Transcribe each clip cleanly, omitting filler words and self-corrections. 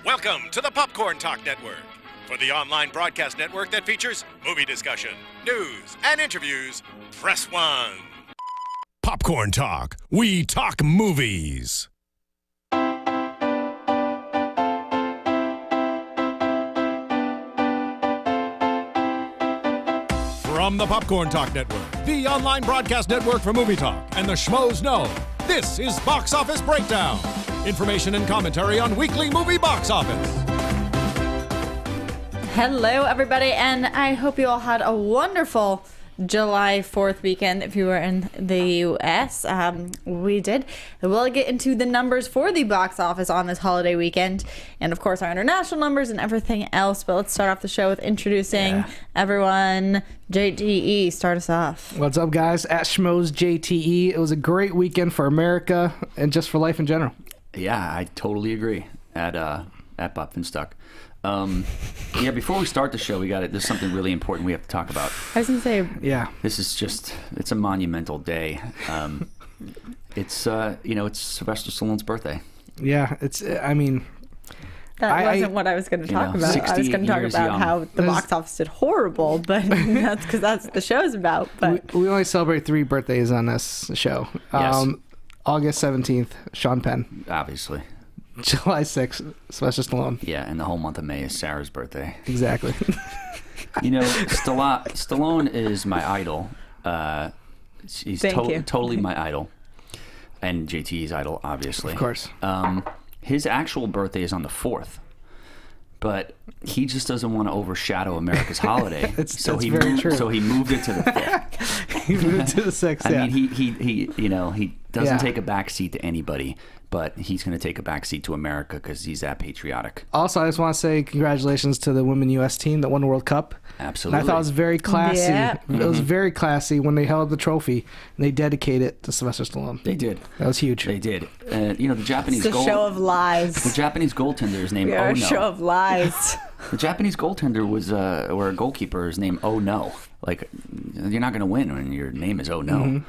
Welcome to the Popcorn Talk Network. For the online broadcast network that features movie discussion, news, and interviews, press 1. Popcorn Talk. We talk movies. From the Popcorn Talk Network, the online broadcast network for movie talk, and the schmoes know, this is Box Office Breakdown. Information and commentary on weekly movie box office. Hello, everybody, and I hope you all had a wonderful July 4th weekend if you were in the U.S. We did. We'll get into the numbers for the box office on this holiday weekend, and of course our international numbers and everything else. But let's start off the show with introducing everyone. JTE, start us off. What's up, guys? At Schmoes JTE. It was a great weekend for America and just for life in general. Yeah, I totally agree. At Bob Finstock. Before we start the show, there's something really important we have to talk about. I was gonna say, this is it's a monumental day. It's Sylvester Stallone's birthday. Yeah, that wasn't what I was going to talk about. I was going to talk about how the box office did horrible, but that's because that's what the show's about. But we only celebrate 3 birthdays on this show. Yes. August 17th, Sean Penn. Obviously. July 6th, Sylvester Stallone. Yeah, and the whole month of May is Sarah's birthday. Exactly. Stallone is my idol. He's totally my idol. And JT's idol, obviously. Of course. His actual birthday is on the 4th. But he just doesn't want to overshadow America's holiday. So he moved it to the 5th. He moved it to the 6th, I mean, he doesn't take a backseat to anybody, but he's going to take a backseat to America because he's that patriotic. Also, I just want to say congratulations to the Women U.S. team that won the World Cup. Absolutely. And I thought it was very classy. Yeah. It was very classy when they held the trophy and they dedicated it to Sylvester Stallone. They did. That was huge. They did. The Japanese it's a show of lies. The Japanese goaltender is named You're Oh a No. show of lies. The Japanese goaltender was, or a goalkeeper is named Oh No. Like, you're not going to win when your name is Oh No.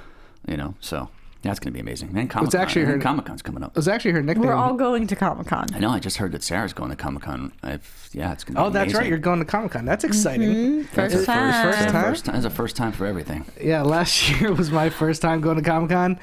So that's going to be amazing. And Comic-Con's coming up. It was actually her nickname. We're all going to Comic-Con. I know. I just heard that Sarah's going to Comic-Con. It's going to be Oh, that's amazing. right. You're going to Comic-Con. That's exciting. First time. It's a first time for everything. Yeah, last year was my first time going to Comic-Con.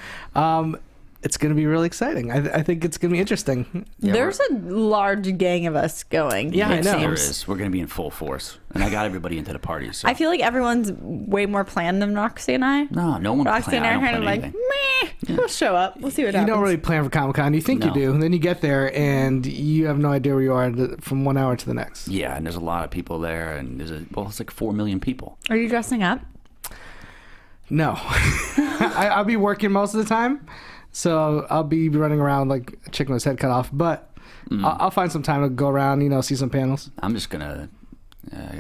It's going to be really exciting. I think it's going to be interesting. Yeah, There's a large gang of us going. Yeah, I know. There is. We're going to be in full force. And I got everybody into the party. So. I feel like everyone's way more planned than Roxy and I. No one Roxy and I are kind of like, anything. meh, we'll show up. We'll see what happens. You don't really plan for Comic-Con. You think you do. And then you get there and you have no idea where you are from 1 hour to the next. Yeah, and there's a lot of people there. And it's like 4 million people. Are you dressing up? No. I'll be working most of the time. So I'll be running around like a chicken with his head cut off. But I'll find some time to go around, see some panels. I'm just going to...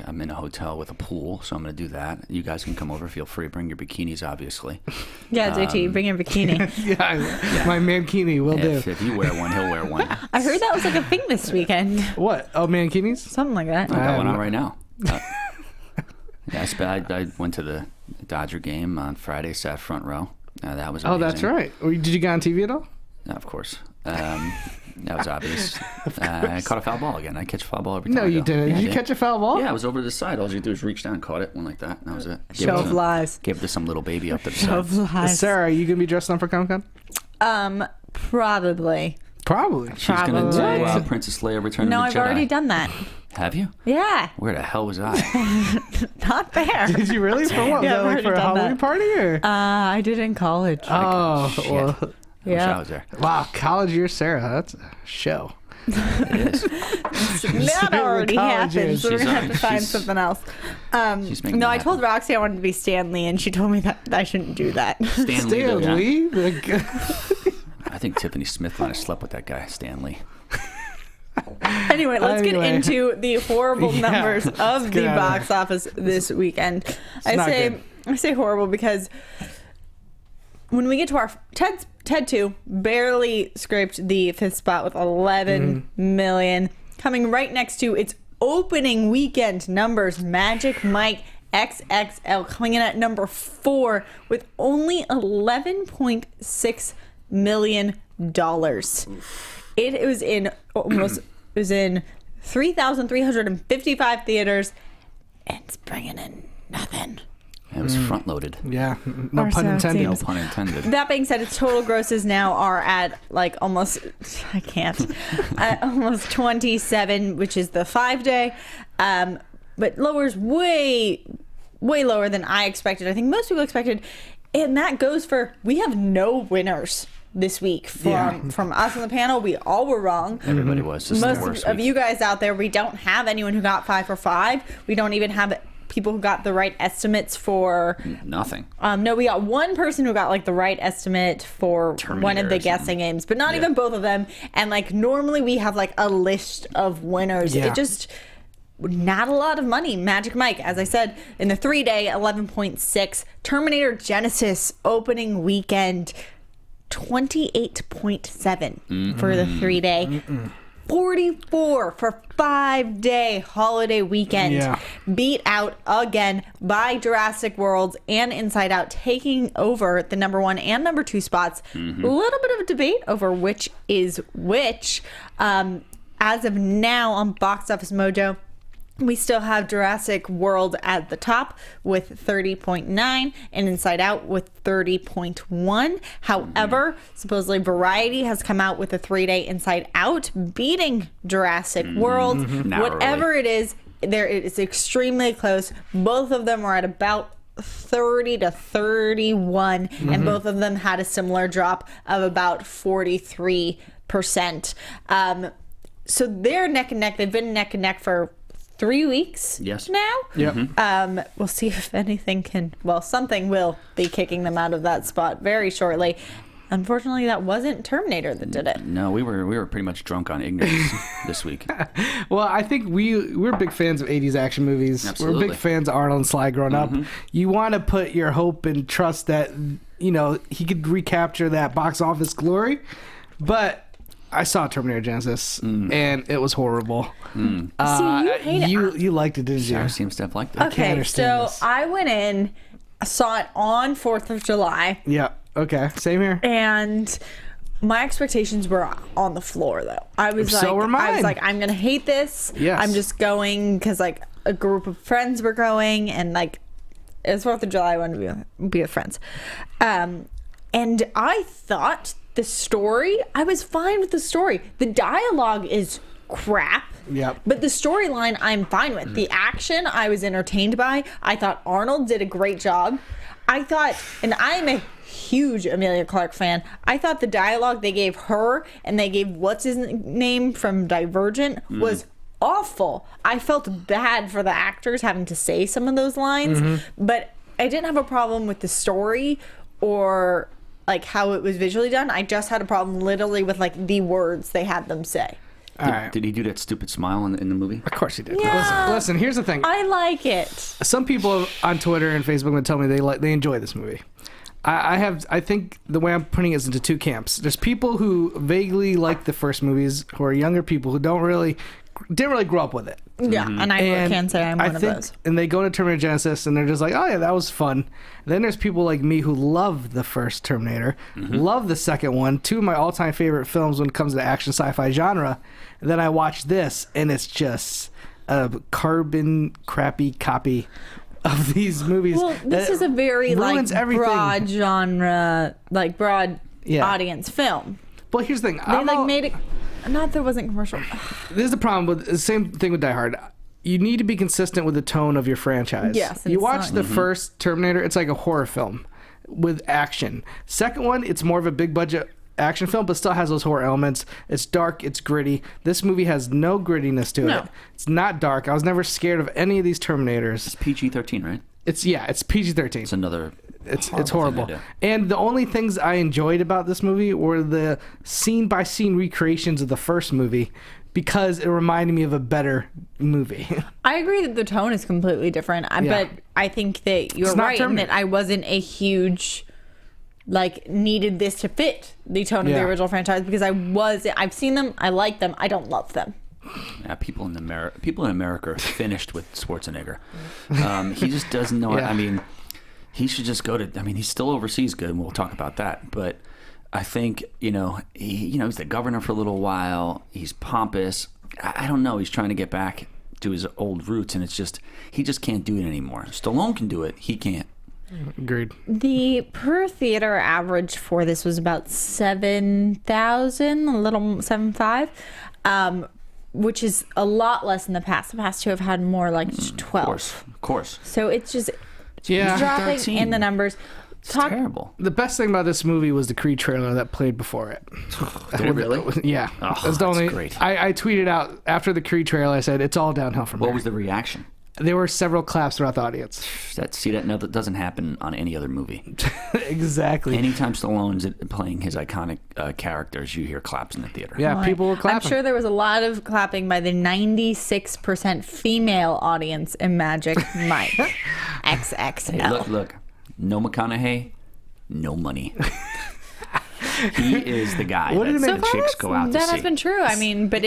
I'm in a hotel with a pool, so I'm going to do that. You guys can come over. Feel free. Bring your bikinis, obviously. Yeah, JT, bring your bikini. My mankini will do. If you wear one, he'll wear one. I heard that was like a thing this weekend. What? Oh, mankinis? Something like that. I got one on right now. I went to the Dodger game on Friday, sat front row. That was amazing. Oh, that's right. Did you get on TV at all? Of course. That was obvious. I caught a foul ball again. I catch a foul ball every time. No, you didn't. Yeah, did you catch a foul ball? Yeah, I was over to the side. All you do is reach down, caught it, went like that, and that was it. Show of lies. Gave it to some little baby up there. Show of lies. Sarah, are you going to be dressed up for Comic-Con? Probably. She's going to do Princess Leia Return of the Jedi. No, I've already done that. Have you? Yeah. Where the hell was I? Not there. Did you really? For what? Yeah, was that for a Halloween party? Or? I did in college. Oh, well. I wish I was there. Wow, college year Sarah. That's a show. It is. That already happened, so we're going to have to find she's- something else. No, I told Roxy I wanted to be Stan Lee, and she told me that I shouldn't do that. Stan Stan Lee. Lee? I think Tiffany Smith might have slept with that guy, Stan Lee. Anyway, let's get into the horrible numbers of the out of box office this weekend. I say horrible because when we get to our Ted 2 barely scraped the 5th spot with 11 million. Coming right next to its opening weekend numbers, Magic Mike XXL coming in at number 4 with only $11.6 million. It was in almost It was in 3,355 theaters, and it's bringing in nothing. It was front loaded. Yeah, no pun intended. No pun intended. That being said, its total grosses now are at like almost 27, which is the 5-day, but lowers way lower than I expected. I think most people expected, and that goes for, we have no winners this week from us on the panel. We all were wrong. Everybody was. This Most is the worst of week. you guys out there, we don't have anyone who got 5 for 5. We don't even have people who got the right estimates for Nothing. no, we got one person who got like the right estimate for one of the guessing games, but not even both of them. And like normally we have like a list of winners. It just not a lot of money. Magic Mike, as I said, in the 3-day, 11.6. Terminator Genesis opening weekend, 28.7 for the 3-day. 44 for 5-day holiday weekend. Beat out again by Jurassic World and Inside Out, taking over the number 1 and number 2 spots. A little bit of a debate over which is which. As of now on Box Office Mojo, we still have Jurassic World at the top with 30.9 and Inside Out with 30.1. However, supposedly Variety has come out with a 3-day Inside Out beating Jurassic World. Whatever it is, it's extremely close. Both of them are at about 30 to 31, and both of them had a similar drop of about 43%. So they're neck and neck. They've been neck and neck for 3 weeks now. We'll see if anything something will be kicking them out of that spot very shortly. Unfortunately, that wasn't Terminator that did it. No, we were pretty much drunk on ignorance this week. Well, I think we're big fans of 80s action movies. Absolutely. We're big fans of Arnold and Sly growing up. You want to put your hope and trust that, he could recapture that box office glory. But I saw Terminator Genesis, and it was horrible. See, you hate it. You liked it, didn't you? Sarah seems to have liked it. Okay, so I went in, saw it on 4th of July. Yeah. Okay. Same here. And my expectations were on the floor, though. I was like, I'm gonna hate this. Yes. I'm just going because like a group of friends were going, and like it was 4th of July. I wanted to be with friends, and I thought the story. I was fine with the story. The dialogue is crap. Yep. But the storyline, I'm fine with. The action, I was entertained by. I thought Arnold did a great job. I thought, and I'm a huge Emilia Clarke fan, I thought the dialogue they gave her and they gave what's his name from Divergent was awful. I felt bad for the actors having to say some of those lines, but I didn't have a problem with the story or like how it was visually done. I just had a problem literally with like the words they had them say. Did he do that stupid smile in the movie? Of course he did. Yeah. Listen, here's the thing. I like it. Some people on Twitter and Facebook would tell me they enjoy this movie. I think the way I'm putting it is into two camps. There's people who vaguely like the first movies, who are younger people who didn't really grow up with it. Yeah, and I can say I'm one of those. And they go to Terminator Genesis and they're just like, oh yeah, that was fun. Then there's people like me who love the first Terminator, love the second one, two of my all-time favorite films when it comes to the action sci-fi genre. And then I watch this and it's just a carbon crappy copy of these movies. Well, this is a very like broad genre, like broad audience film. Well, here's the thing. They made it. Not that it wasn't commercial. This is the problem with the same thing with Die Hard. You need to be consistent with the tone of your franchise. Yes. You watch the first Terminator, it's like a horror film with action. Second one, it's more of a big budget action film, but still has those horror elements. It's dark, it's gritty. This movie has no grittiness to it. It's not dark. I was never scared of any of these Terminators. It's PG-13, right? It's PG-13. It's another. It's horrible. And the only things I enjoyed about this movie were the scene by scene recreations of the first movie, because it reminded me of a better movie. I agree that the tone is completely different, but I think that you're right in that I wasn't a huge needed this to fit the tone of the original franchise, because I've seen them, I like them, I don't love them. Yeah, people in America are finished with Schwarzenegger. He just doesn't know. I mean, he should just go to. I mean, he's still overseas good, and we'll talk about that. But I think he's the governor for a little while. He's pompous. I don't know. He's trying to get back to his old roots, and he just can't do it anymore. Stallone can do it. He can't. Agreed. The per theater average for this was about 7,000, a little 7.5, which is a lot less than the past. The past two have had more like 12. Of course. So it's just dropping 13. in the numbers. It's terrible. The best thing about this movie was the Creed trailer that played before it. Did it really? Yeah. Oh, that's the only. great. I tweeted out after the Creed trailer. I said it's all downhill from there. What was the reaction? There were several claps throughout the audience. That doesn't happen on any other movie. Exactly. Anytime Stallone's playing his iconic characters, you hear claps in the theater. Yeah, people were clapping. I'm sure there was a lot of clapping by the 96% female audience in Magic Mike XXL. Hey, look. No McConaughey, no money. He is the guy that the chicks go out to see. That has been true. I mean, but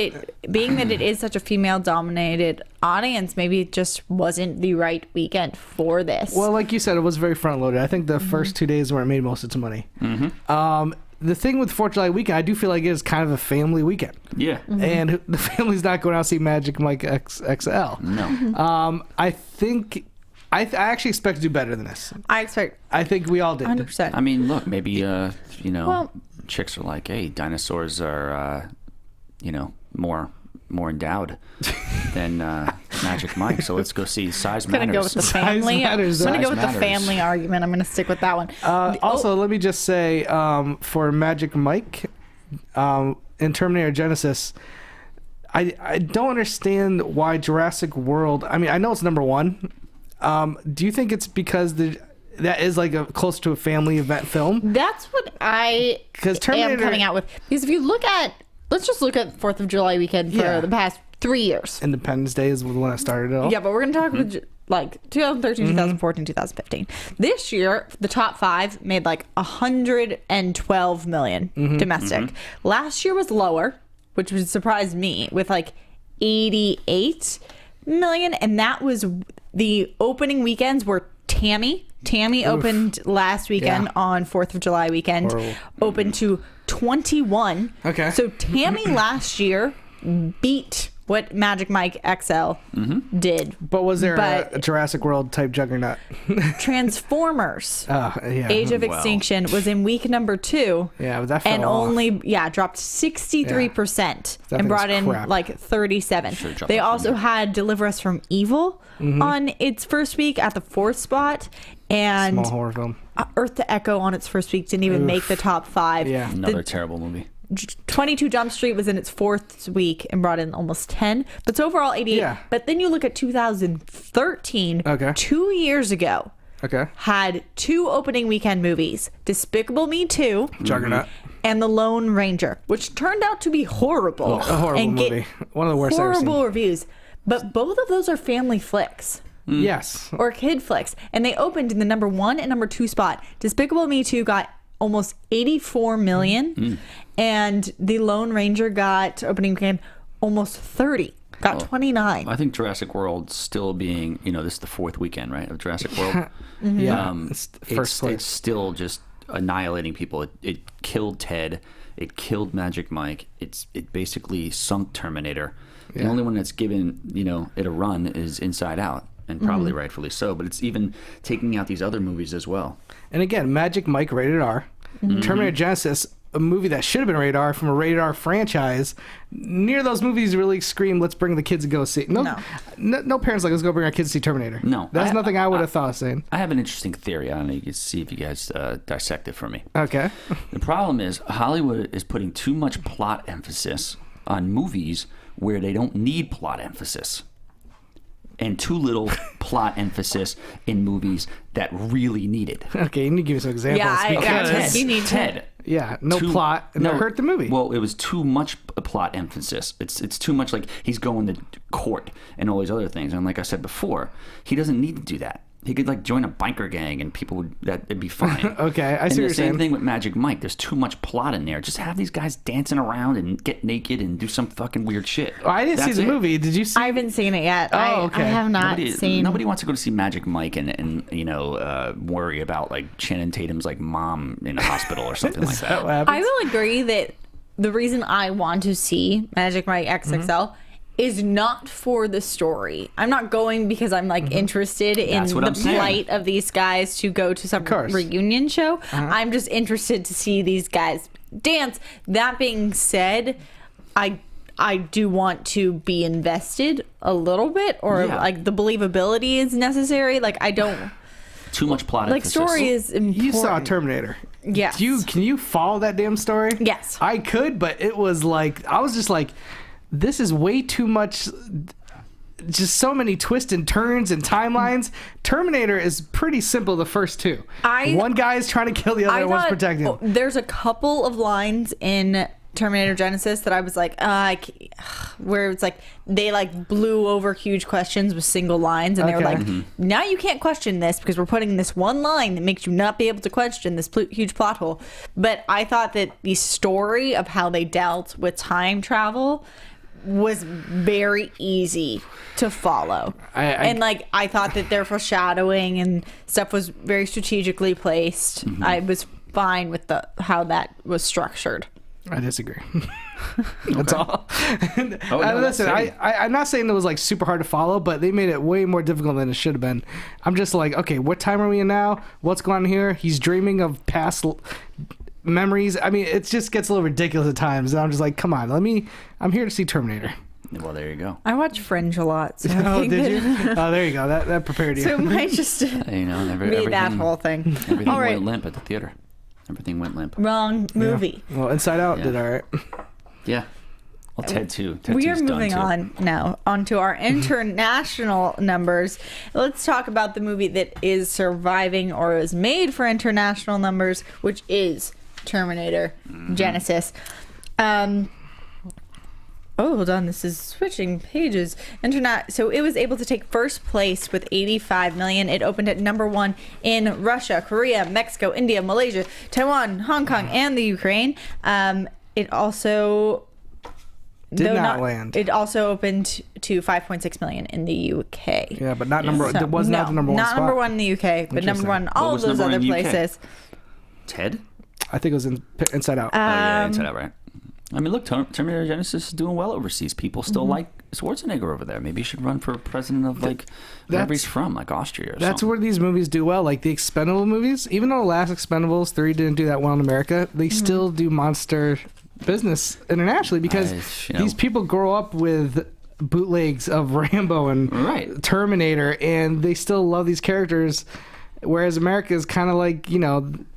being that it is such a female-dominated audience, maybe it just wasn't the right weekend for this. Well, like you said, it was very front-loaded. I think the first 2 days where it made most of its money. Mm-hmm. The thing with 4th of July weekend, I do feel like it is kind of a family weekend. Yeah. Mm-hmm. And the family's not going out to see Magic Mike XXL. No. I actually expect to do better than this. I think we all did. 100%. I mean, look, maybe, chicks are like, hey, dinosaurs are, more endowed than Magic Mike. So let's go see Size Matters. I'm going to go with the family. I'm going to go with the family argument. I'm going to stick with that one. Also, let me just say, for Magic Mike, in Terminator Genesis, I don't understand why Jurassic World... I mean, I know it's number one. Do you think it's because that is like close to a family event film? That's what I am coming out with. Because if you look at, let's just look at 4th of July weekend for the past 3 years. Independence Day is the one that started it all. Yeah, but we're going to talk with like 2013, 2014, 2015. This year, the top 5 made like 112 million domestic. Last year was lower, which would surprise me, with like 88 million, and that was the opening weekends were Tammy opened last weekend on 4th of July weekend. Horrible. Opened to 21. Okay. So Tammy last year beat what Magic Mike XL did. But was there a Jurassic World type juggernaut? Transformers yeah. Age of Extinction was in week number 2. Yeah, but that fell and off. only dropped 63% That and thing's brought in crap. like 37. Should've They dropped also had Deliver Us from Evil on its first week at the 4th spot, and Small horror film. Earth to Echo on its first week didn't even make the top 5. Yeah. Another terrible movie. 22 Jump Street was in its 4th week and brought in almost 10, but it's overall 88. Yeah. But then you look at 2013, 2 years ago, had 2 opening weekend movies, Despicable Me 2, Juggernaut, and The Lone Ranger, which turned out to be horrible. A horrible movie. One of the worst I've ever seen. Horrible reviews. But both of those are family flicks. Yes. Or kid flicks. And they opened in the number 1 and number 2 spot. Despicable Me 2 got almost 84 million. And The Lone Ranger got, opening weekend, almost 30. Got 29. I think Jurassic World still being, this is the 4th weekend, right, of Jurassic World. It's first place. It's still just annihilating people. It killed Ted. It killed Magic Mike. It basically sunk Terminator. The only one that's given, it a run is Inside Out, and probably rightfully so. But it's even taking out these other movies as well. And again, Magic Mike rated R. Terminator Genesis, a movie that should have been rated R from a rated R franchise. Near those movies really scream, let's bring the kids to go see. No parents like, let's go bring our kids to see Terminator. No. That's nothing I would have thought of saying. I have an interesting theory. I don't know, you can see if you guys dissect it for me. Okay. The problem is Hollywood is putting too much plot emphasis on movies where they don't need plot emphasis, and too little plot emphasis in movies that really need it. Okay, you need to give me some examples. Ted. Yeah, plot, and that hurt the movie. Well, it was too much plot emphasis. It's too much like he's going to court and all these other things. And like I said before, he doesn't need to do that. He could like join a biker gang and it'd be fine. Okay, I see what you're saying. And the same thing with Magic Mike. There's too much plot in there. Just have these guys dancing around and get naked and do some fucking weird shit. Well, I didn't see the movie. Did you see? I haven't seen it yet. Oh, okay. I have not seen. Nobody wants to go to see Magic Mike and worry about like Channing Tatum's like mom in a hospital or something like that. I will agree that the reason I want to see Magic Mike XXL is not for the story. I'm not going because I'm like interested in the plight of these guys to go to some reunion show. I'm just interested to see these guys dance. That being said, I do want to be invested a little bit, or like the believability is necessary. Like I don't. Too much plot. Like story is important. You saw Terminator. Yes. Can you follow that damn story? Yes. I could, but it was like I was just like, this is way too much. Just so many twists and turns and timelines. Terminator is pretty simple. The first two. One guy is trying to kill the other, and one's protecting him. There's a couple of lines in Terminator Genesis that I was like, where it's like they like blew over huge questions with single lines, and they were like, now you can't question this because we're putting this one line that makes you not be able to question this huge plot hole. But I thought that the story of how they dealt with time travel was very easy to follow. I thought that their foreshadowing and stuff was very strategically placed. I was fine with how that was structured. I disagree. That's all. Listen, I'm not saying it was like super hard to follow, but they made it way more difficult than it should have been. I'm just like, okay, what time are we in now? What's going on here? He's dreaming of past memories. I mean, it just gets a little ridiculous at times, and I'm just like, come on, I'm here to see Terminator. Well, there you go. I watch Fringe a lot. So did you? Oh, there you go. That prepared you. So it might just be that whole thing. Everything went limp at the theater. Everything went limp. Wrong movie. Yeah. Well, Inside Out did all right. Yeah. Well, Ted 2. We are moving on now onto our international numbers. Let's talk about the movie that is surviving or is made for international numbers, which is Terminator Genesis. Hold on. This is switching pages. So it was able to take first place with 85 million. It opened at number 1 in Russia, Korea, Mexico, India, Malaysia, Taiwan, Hong Kong, and the Ukraine. It also did not land. It also opened to 5.6 million in the UK. Yeah, but not number. It was not the number one. Not spot. number 1 in the UK, but number 1 in all of those other places. Ted? I think it was Inside Out. Inside Out, right? I mean, look, Terminator Genesis is doing well overseas. People still like Schwarzenegger over there. Maybe he should run for president of wherever he's from, like Austria or something. That's where these movies do well. Like the Expendable movies, even though the last Expendables 3 didn't do that well in America, they still do monster business internationally because these people grow up with bootlegs of Rambo and Terminator, and they still love these characters, whereas America is kind of like,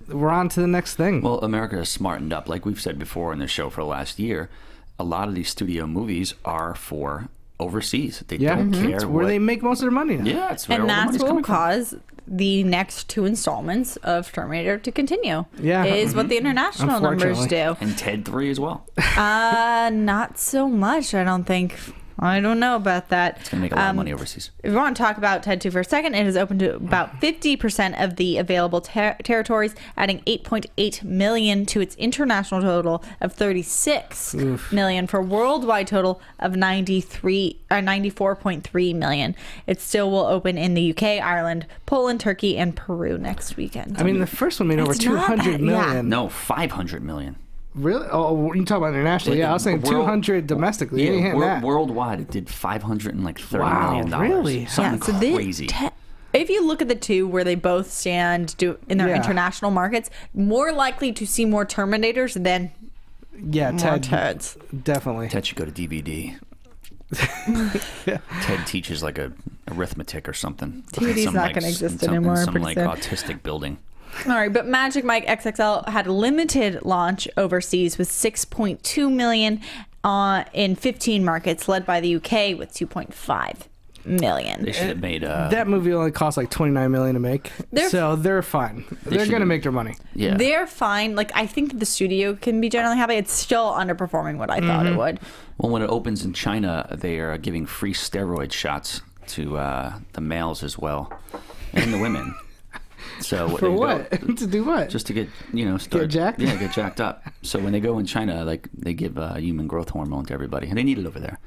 we're on to the next thing. Well, America has smartened up. Like we've said before in the show for the last year, a lot of these studio movies are for overseas. They don't care. It's where they make most of their money now. Yeah, it's where and all the that's money's what will coming from. cause the next 2 installments of Terminator to continue. Yeah. Is what the international numbers do. And Ted 3 as well. Not so much, I don't think. I don't know about that. It's going to make a lot of money overseas. If you want to talk about Ted 2 for a second, it is open to about 50% of the available territories, adding 8.8 million to its international total of 36 million for a worldwide total of 94.3 million. It still will open in the UK, Ireland, Poland, Turkey, and Peru next weekend. I mean, the first one made over 200 million. No, 500 million. Really? Oh, you talk about internationally? Yeah, I was saying 200 domestically. Yeah, worldwide it did $530 million. Really? Something crazy. If you look at the two where they both stand in their international markets, more likely to see more Terminators than more Teds. Definitely. Ted should go to DVD. Ted teaches like a arithmetic or something. DVD's not going to exist anymore. Some like autistic building. All right, but Magic Mike XXL had a limited launch overseas with 6.2 million in 15 markets, led by the UK with 2.5 million. They should have made that movie only cost like 29 million to make, so they're fine. They're gonna make their money. Yeah, they're fine. Like I think the studio can be generally happy. It's still underperforming what I thought it would. Well, when it opens in China, they are giving free steroid shots to the males as well, and the women. So for what? To do what? Just to get get jacked. Yeah, get jacked up. So when they go in China, like they give human growth hormone to everybody, and they need it over there.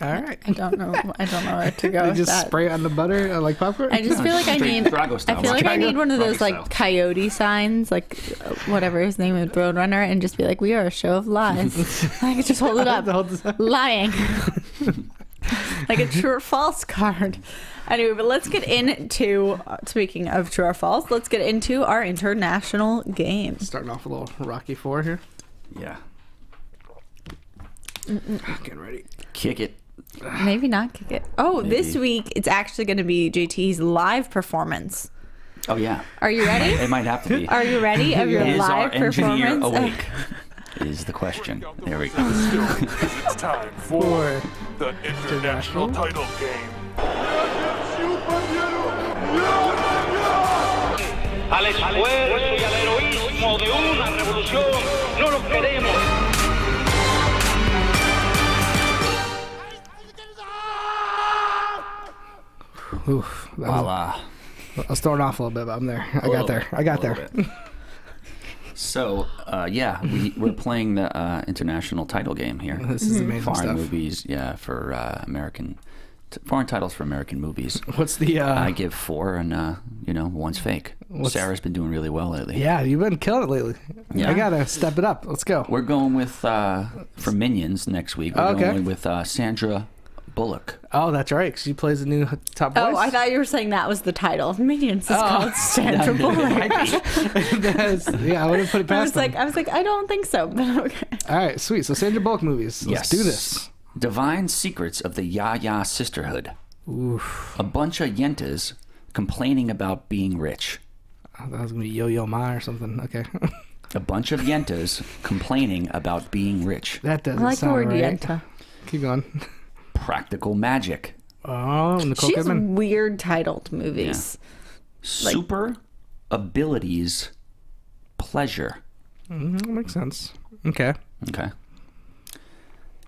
All right. I don't know where to go You with just that. spray it on the butter like popcorn? I just feel like I Straight need. Drago style. I feel like I need one of those Drago like style. coyote signs, like whatever his name is, Roadrunner, and just be like, "We are a show of lies." I could just hold it up, lying, like a true or false card. Anyway, but let's get into. Speaking of true or false, let's get into our international games. Starting off a little Rocky 4 here. Yeah. Getting ready. Kick it. Maybe not kick it. Oh, Maybe. this week it's actually going to be JT's live performance. Oh, yeah. Are you ready? It might have to be. Are you ready of your Is our live engineer performance? awake? Is the question. There we go. It's time for the international title game. Al esfuerzo y al heroísmo de una revolución no los queremos. Oof. Voila. I was throwing off a little bit, but I'm there. I got there. So, we're playing the international title game here. This is amazing Foreign stuff. movies, for foreign titles for American movies. What's the... I give 4 and, one's fake. Sarah's been doing really well lately. Yeah, you've been killing it lately. Yeah. I gotta step it up. Let's go. We're going with, for Minions next week, we're Okay. going with Sandra Bullock. Oh, that's right, because she plays the new top voice. Oh, I thought you were saying that was the title. Minions is called Sandra Bullock. Yeah, I wouldn't put it past them. I was like, I don't think so, but okay. All right, sweet. So Sandra Bullock movies. Let's do this. Divine Secrets of the Ya-Ya Sisterhood. Oof. A bunch of yentas complaining about being rich. Oh, that was going to be Yo-Yo Ma or something. Okay. A bunch of yentas complaining about being rich. That doesn't I like the sound word right. yenta. Keep going. Practical Magic. Oh, Nicole She has Kidman. weird titled movies. Super Abilities Pleasure. That makes sense. Okay. Okay.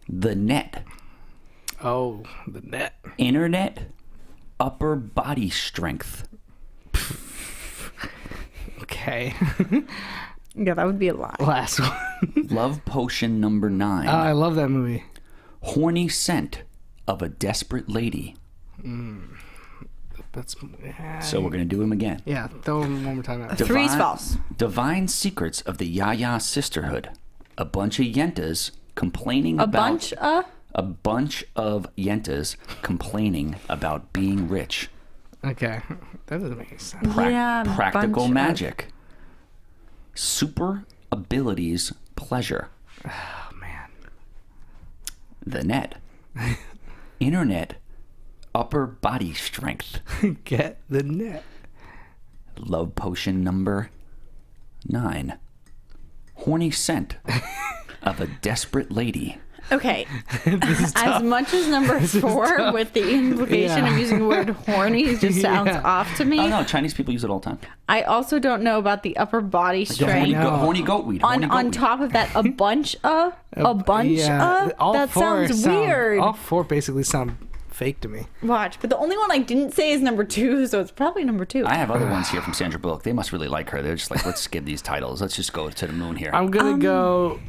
The Net. Oh, the net. Internet Upper Body Strength. Okay. Yeah, that would be a lie. Last one. Love Potion number 9. I love that movie. Horny Scent of a Desperate Lady. That's So we're going to do them again. yeah. Throw them one more time out. Three's false. Divine Secrets of the Ya-Ya Sisterhood. A bunch of yentas complaining A about... bunch of? A bunch of yentas complaining about being rich. Okay. That doesn't make any sense. Yeah, Practical bunch of- Magic. Super Abilities Pleasure. Oh, man. The Net. Internet Upper Body Strength. Get the net. Love Potion number 9. Horny Scent of a Desperate Lady. Okay. As much as number 4 with the implication of using the word horny just sounds off to me. Oh no, Chinese people use it all the time. I also don't know about the upper body strength. Horny goat weed. Horny goat On weed. top of that, a bunch of? Yeah, all That four sounds weird. All 4 basically sound fake to me. Watch. But the only one I didn't say is number 2, so it's probably number 2. I have other ones here from Sandra Bullock. They must really like her. They're just like, let's skip these titles. Let's just go to the moon here. I'm gonna go.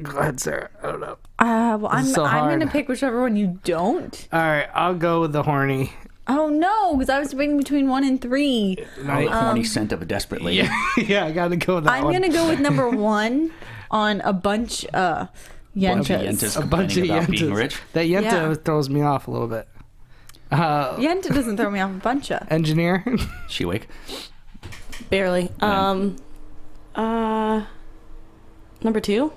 Go ahead, Sarah. I don't know. Well, I'm so I'm hard. gonna pick whichever one you don't. All right, I'll go with the horny. Oh no, because I was debating between 1 and 3. The horny scent of a desperate lady. Yeah, I gotta go with that I'm one. gonna go with number 1 on a bunch Yentas yentas. A bunch of complaining about being yentas. rich. That yenta Yeah. throws me off a little bit. Yenta doesn't throw me off a bunch of. Engineer. She awake? Barely. Number 2.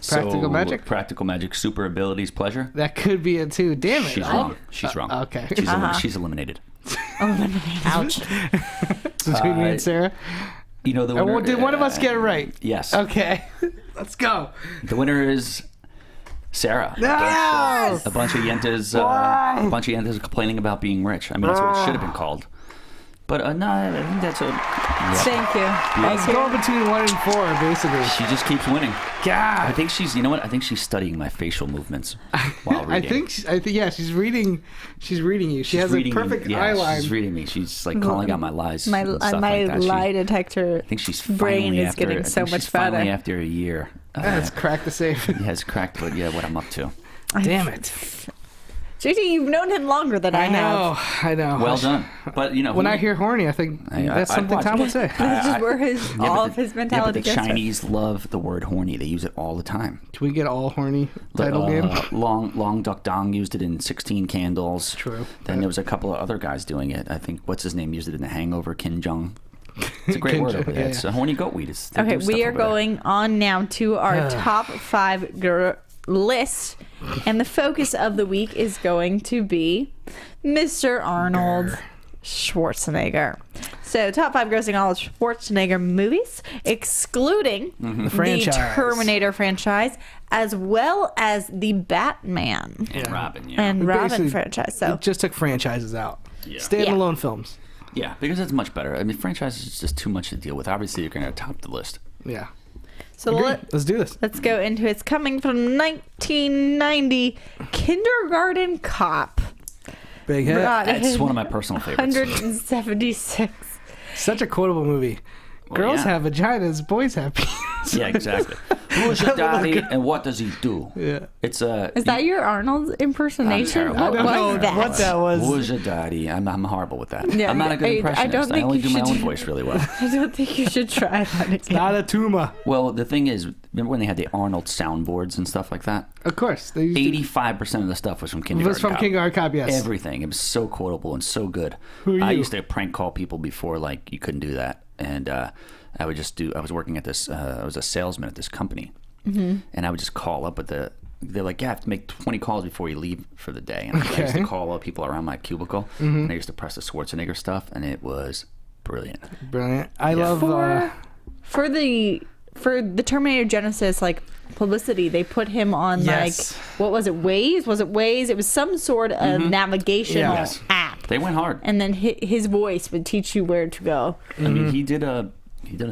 Practical Magic? Practical Magic. Super Abilities Pleasure. That could be it too. Damn it. She's wrong. She's wrong. Okay. She's eliminated. Ouch. Between me and Sarah. You know the winner. Did one of us get it right? Yes. Okay. Let's go. The winner is Sarah. No! A bunch of yentas complaining about being rich. I mean, that's what it should have been called. But no, I think that's a. Thank you. I was going between 1 and 4, basically. She just keeps winning. God. I think she's. You know what? I think she's studying my facial movements while I reading. think yeah, she's reading you. She has reading a perfect me. eye line. She's reading me. She's like calling out my lies. My and stuff my like that. lie detector I think she's brain finally is after, getting so much finally better. after a year. That's cracked the safe. Has cracked, but yeah, what I'm up to. Damn it. JT, you've known him longer than I have. I know. Well done. But, when I hear horny, I think that's something Tom would say. That's just where all of his mentality goes. The goes. Chinese love the word horny. They use it all the time. Can we get all horny title game? Long Duck Dong used it in 16 Candles. True. Then there was a couple of other guys doing it. I think, what's his name, used it in The Hangover, Kim Jong. It's a great word over there. It's a horny goat weed. Okay, we are going on now to our top 5 list. And the focus of the week is going to be Mr. Arnold Schwarzenegger. So, top 5 grossing Arnold Schwarzenegger movies, excluding the Terminator franchise, as well as the Batman and Robin, and Robin franchise. So, it just took franchises out. Standalone films. Yeah, because it's much better. I mean, franchises is just too much to deal with. Obviously, you're going to top the list. Yeah. So let's do this. Let's go into it's coming from 1990, Kindergarten Cop. Big hit. It's one of my personal favorites. 176. Such a quotable movie. Girls have vaginas, boys have penises. Yeah, exactly. Who's your daddy and what does he do? Yeah. It's Is that your Arnold impersonation? I don't know what that was. Who's your daddy? I'm horrible with that. Yeah, I'm not a good impressionist. I only do my own voice really well. I don't think you should try that again. Not a tumor. Well, the thing is, remember when they had the Arnold soundboards and stuff like that? Of course. 85% of the stuff was from Kindergarten Cop. Kindergarten Cop, yes. Everything. It was so quotable and so good. Who are you? I used to prank call people before, like, you couldn't do that. And I would just I was working at this, I was a salesman at this company. Mm-hmm. And I would just call up with they're like, you have to make 20 calls before you leave for the day. And I used to call up people around my cubicle. Mm-hmm. And I used to press the Schwarzenegger stuff. And it was brilliant. Brilliant. I love... For the Terminator Genesis, like, publicity, they put him on, like, what was it, Waze? Was it Waze? It was some sort of navigational app. They went hard. And then his voice would teach you where to go. I mean, he did a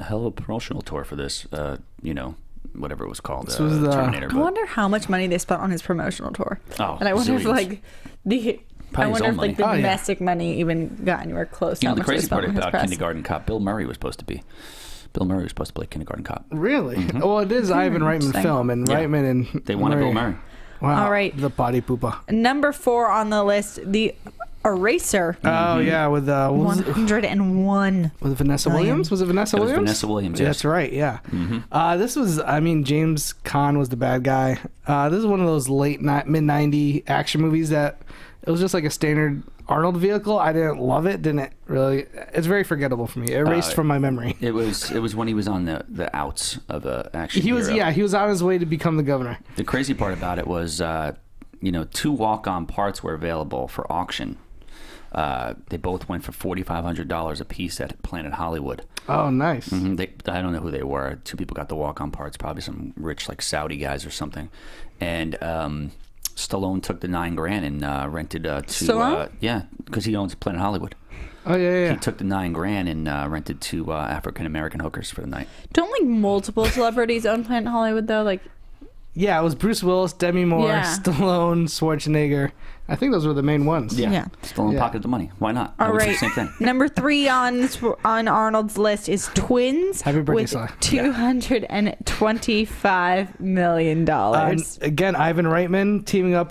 hell of a promotional tour for this, whatever it was called, Terminator. I wonder how much money they spent on his promotional tour. Oh, and I wonder if, like, the domestic money even got anywhere close to how the much crazy part about press. Kindergarten Cop, Bill Murray was supposed to play Kindergarten Cop. Really? Mm-hmm. Well, it is Ivan Reitman film, and Reitman and they wanted Bill Murray. Wow. All right. The body pooper. Number 4 on the list, The Eraser. Oh, yeah, with 101. with Vanessa Williams? Was it Vanessa Williams? It was Vanessa Williams, yes. That's right, yeah. Mm-hmm. This was, James Caan was the bad guy. This is one of those mid-90 action movies that it was just like a standard Arnold vehicle. I didn't love it. Didn't really. It's very forgettable for me. It erased from my memory. It was when he was on the outs of action. He was he was on his way to become the governor. The crazy part about it was 2 walk-on parts were available for auction. They both went for $4,500 a piece at Planet Hollywood. Oh, nice. Mm-hmm. I don't know who they were. 2 people got the walk-on parts, probably some rich like Saudi guys or something. And Stallone took the $9,000 and rented to Stallone? because he owns Planet Hollywood. Oh yeah. He took the $9,000 and rented to African American hookers for the night. Don't like multiple celebrities own Planet Hollywood though? Like, yeah, it was Bruce Willis, Demi Moore, Stallone, Schwarzenegger. I think those were the main ones. Yeah. Stallone pocketed the money. Why not? All right. Same thing. Number 3 on Arnold's list is Twins. Happy birthday, with $225 million. Again, Ivan Reitman teaming up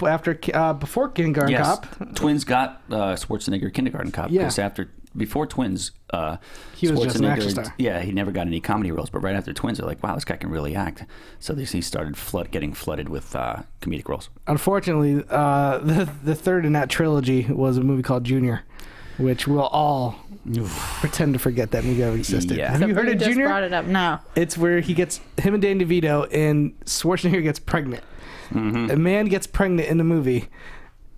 before Kindergarten Cop. Twins got Schwarzenegger Kindergarten Cop. Yeah. Because before Twins, he was just an action star. Yeah, he never got any comedy roles. But right after Twins, they're like, wow, this guy can really act. So he started getting flooded with comedic roles. Unfortunately, the third in that trilogy was a movie called Junior, which we'll all pretend to forget that movie ever existed. Yeah. Have you heard of just Junior? Brought it up. No. It's where him and Danny DeVito, and Schwarzenegger gets pregnant. Mm-hmm. A man gets pregnant in the movie.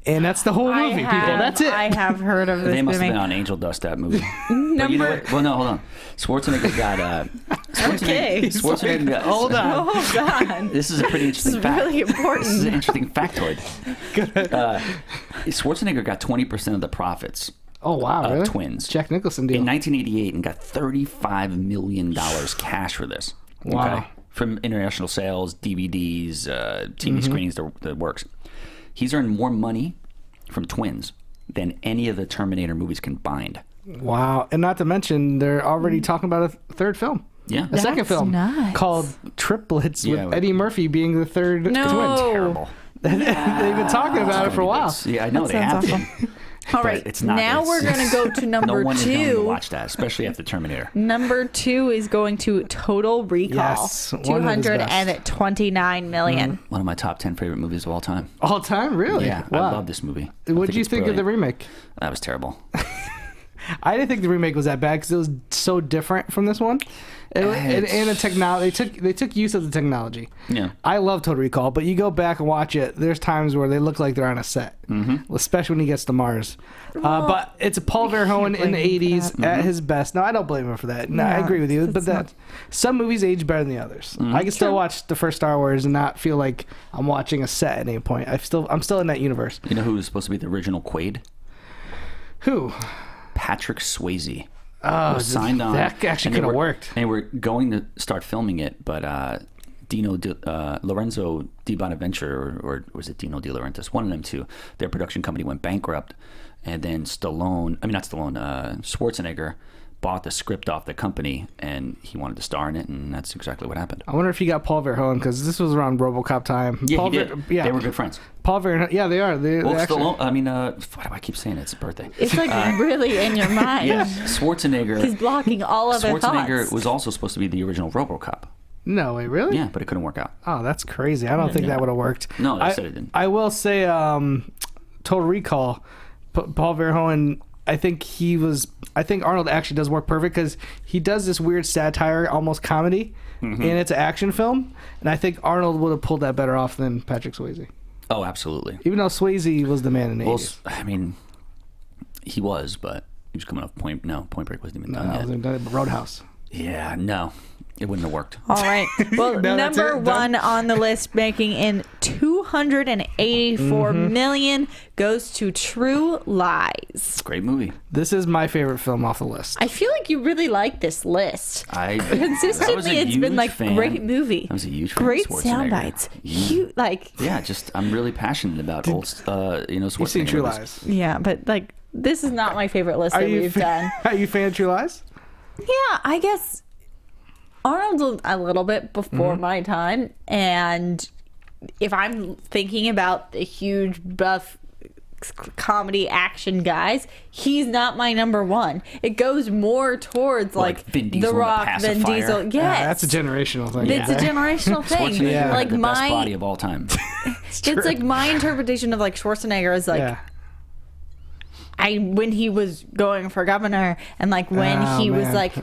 And that's the whole movie, people. That's it. I have heard of this. They must have been on Angel Dust, that movie. But you know what? Well, no, hold on. Schwarzenegger got. Schwarzenegger got. Hold on. Hold on. This is a pretty interesting fact. Really important. This is an interesting factoid. Schwarzenegger got 20% of the profits. Oh, wow. Really? Twins. Jack Nicholson deal. In 1988 and got $35 million cash for this. Wow. Okay? From international sales, DVDs, TV screenings, the works. He's earned more money from Twins than any of the Terminator movies combined. Wow. And not to mention, they're already talking about a third film. Yeah. A second film nuts. called Triplets with Eddie Murphy being the third twin. Terrible. They've been talking about it for a while. Yeah, I know they have been. All right, It's not. now we're going to go to number no one is going to two. watch that, especially after Terminator. Number 2 is going to Total Recall. Yes, one of his best. 229 million. One of my top 10 favorite movies of all time. All time, really? Yeah, Wow. I love this movie. What did you think of the remake? That was terrible. I didn't think the remake was that bad because it was so different from this one. And the technology, they took use of the technology. Yeah. I love Total Recall, but you go back and watch it, there's times where they look like they're on a set, especially when he gets to Mars. But it's a Paul Verhoeven in the 80s at his best. No, I don't blame him for that. No, I agree with you. But some movies age better than the others. I can still watch the first Star Wars and not feel like I'm watching a set at any point. I'm still in that universe. You know who was supposed to be the original Quaid? Who? Patrick Swayze. Oh, was signed on. That actually could have worked. And they were going to start filming it, but Lorenzo Di Bonaventure, or was it Dino De Laurentiis? One of them two. Their production company went bankrupt, and then Schwarzenegger bought the script off the company, and he wanted to star in it, and that's exactly what happened. I wonder if he got Paul Verhoeven, because this was around RoboCop time. Yeah, Paul he did. They were good friends. Paul Verhoeven, yeah, they are. Well, actually... Stallone, I mean, why do I keep saying it? It's a birthday. It's like really in your mind. Yeah, Schwarzenegger. He's blocking all other thoughts. Schwarzenegger was also supposed to be the original RoboCop. No way, really? Yeah, but it couldn't work out. Oh, that's crazy. I don't think that would have worked. No, they said it didn't. I will say, Total Recall, Paul Verhoeven, I think Arnold actually does work perfect because he does this weird satire, almost comedy, and it's an action film. And I think Arnold would have pulled that better off than Patrick Swayze. Oh, absolutely. Even though Swayze was the man in the 80s. I mean, he was, but he was coming off Point Break wasn't even done yet. Wasn't done, Roadhouse. Yeah, no. It wouldn't have worked. All right. Well, No, number one on the list, making in 284 million, goes to True Lies. Great movie. This is my favorite film off the list. I feel like you really like this list. Consistently, it's been like great movie. I was a huge fan. Great of sound bites. Yeah, just I'm really passionate about old, Schwarzenegger. You've seen True Lies. Yeah, but like this is not my favorite list that we've done. Are you a fan of True Lies? Yeah, I guess Arnold's a little bit before my time, and if I'm thinking about the huge buff comedy action guys, he's not my number one. It goes more towards like Vin Diesel, The Rock, Vin Diesel. Yes, that's a generational thing. It's a generational thing. Schwarzenegger, Like the best body of all time. it's like my interpretation of like Schwarzenegger is like. When he was going for governor, and like when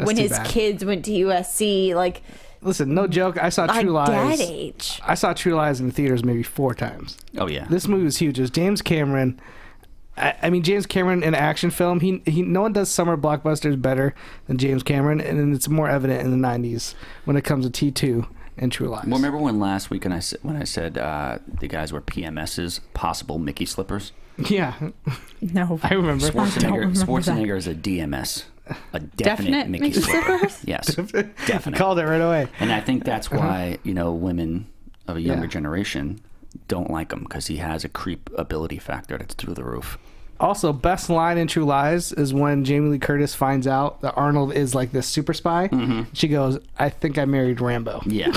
when his kids went to USC, like. Listen, no joke. I saw True Lies. That age. I saw True Lies in the theaters maybe 4 times. Oh yeah. This movie was huge. It was James Cameron. I mean, James Cameron in action film. He no one does summer blockbusters better than James Cameron, and it's more evident in the '90s when it comes to T2 and True Lies. Well, remember when last week when I said the guys were PMSs, possible Mickey slippers? Yeah. No. I remember. Schwarzenegger is a DMS. A definite Mickey slipper. Yes. Definite. Called it right away. And I think that's why, women of a younger generation don't like him, because he has a creep ability factor that's through the roof. Also, best line in True Lies is when Jamie Lee Curtis finds out that Arnold is like this super spy. She goes, "I think I married Rambo." Yeah.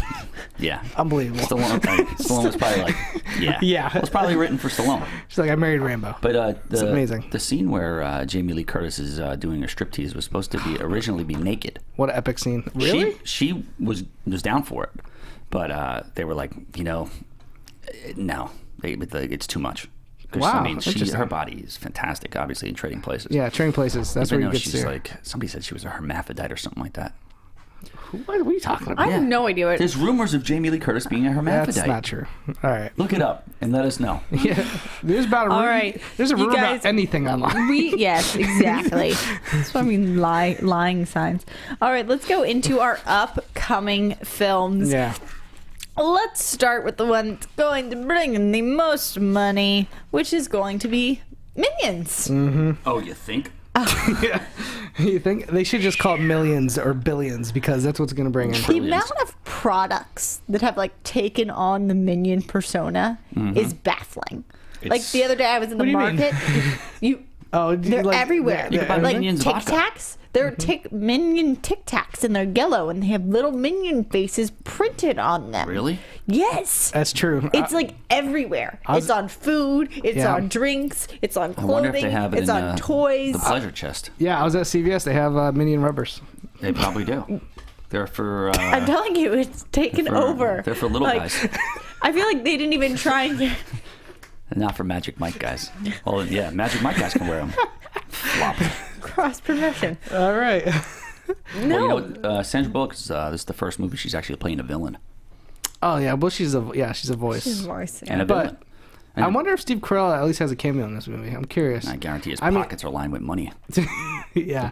Yeah. Unbelievable. Stallone was probably like, yeah. Yeah. It was probably written for Stallone. She's like, "I married Rambo." But it's amazing. The scene where Jamie Lee Curtis is doing a striptease was supposed to originally be naked. What an epic scene. Really? She was down for it. But they were like, no. It's too much. Wow, I mean, her body is fantastic, obviously, in Trading Places. Yeah, Trading Places. That's where you get to see her. Somebody said she was a hermaphrodite or something like that. What are you talking about? I have no idea. There's rumors of Jamie Lee Curtis being a hermaphrodite. That's not true. All right. Look it up and let us know. Yeah. There's about All right. There's a rumor about anything online. Yes, exactly. That's what I mean, lying signs. All right, let's go into our upcoming films. Yeah. Let's start with the one that's going to bring in the most money, which is going to be Minions. Oh, you think? Yeah. You think they should just call it Millions or Billions, because that's what's going to bring in. The amount of products that have like taken on the Minion persona is baffling. Like the other day I was in the market. They're everywhere. You can buy like Minions Tic vodka. Tacs, They're Minion Tic Tacs, and they're yellow, and they have little Minion faces printed on them. Really? Yes. That's true. It's like everywhere. It's on food. It's on drinks. It's on I wonder if clothing. they have it It's in on toys. the pleasure chest. Yeah, I was at CVS. They have Minion rubbers. They probably do. They're for. I'm telling you, it's taken over. They're for little guys. I feel like they didn't even try and get. Not for Magic Mike guys. Well, yeah, Magic Mike guys can wear them. Flop. Cross promotion. All right. No. Well, you know, Sandra Bullock, this is the first movie she's actually playing a villain. Oh yeah, well she's a voice. She's voice. And a villain. I wonder if Steve Carell at least has a cameo in this movie. I'm curious. I guarantee his pockets are lined with money. Yeah.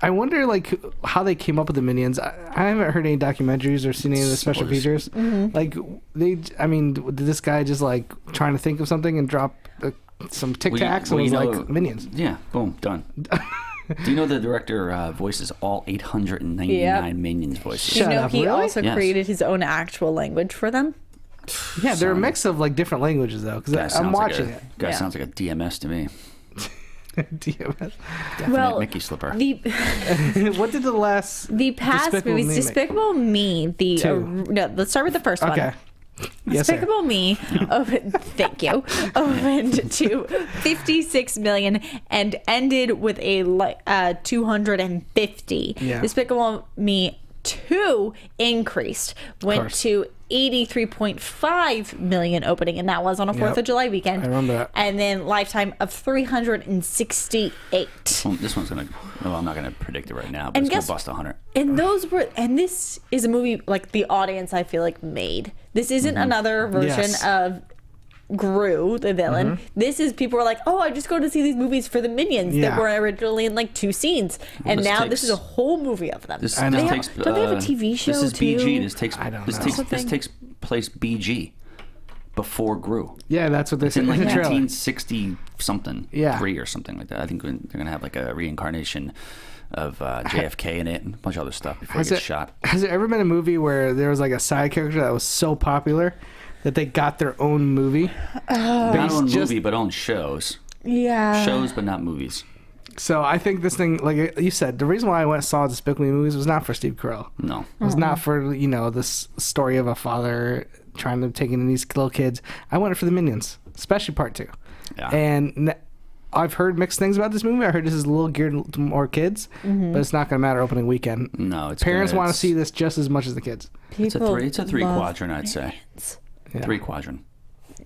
I wonder like how they came up with the Minions. I haven't heard any documentaries or seen any of the special features. Like did this guy just like trying to think of something and drop some Tic Tacs and was like Minions? Yeah, boom, done. Do you know the director voices all 899 Minions voices? Do you know he really? also Yes. created his own actual language for them? Yeah, they're a mix of like different languages though. Because I'm watching it. Guy sounds like a DMS to me. DMS. Well, Mickey Slipper. What did the last? The past Despicable movies, Me make? Despicable Me, no, let's start with the first one. Okay. Yes, sir. Despicable Me, thank you, opened to 56 million and ended with a 250. Yeah. Despicable Me 2 increased, went to 83.5 million opening, and that was on a 4th of July weekend. I remember that. And then lifetime of 368. Well, this one's gonna. Well, I'm not gonna predict it right now, but And it's gonna guess- bust 100. And this is a movie like the audience I feel like made. This isn't another version Yes. of Gru, the villain. This is people were like, oh, I just go to see these movies for the Minions that Yeah. were originally in like 2 scenes, and this now takes- this is a whole movie of them. This I know. takes. Don't they have a TV show This is BG. too? This takes. I don't This know. takes. Something. This takes place BG before Gru. Yeah, that's what they It's said in like in the trailer. 1960 something. Yeah. 3 or something like that. I think they're gonna have like a reincarnation of JFK in it and a bunch of other stuff before he gets shot. Has there ever been a movie where there was like a side character that was so popular that they got their own movie? Not on just- movie, but on shows. Yeah. Shows, but not movies. So I think this thing, like you said, the reason why I went and saw Despicable Me movies was not for Steve Carell. No. It was not for, this story of a father trying to take in these little kids. I went for the Minions, especially part 2. Yeah. And I've heard mixed things about this movie. I heard this is a little geared to more kids, but it's not going to matter opening weekend. No, it's Parents want to it's- see this just as much as the kids. It's a People three love quadrant, I'd say. Yeah. 3 quadrant.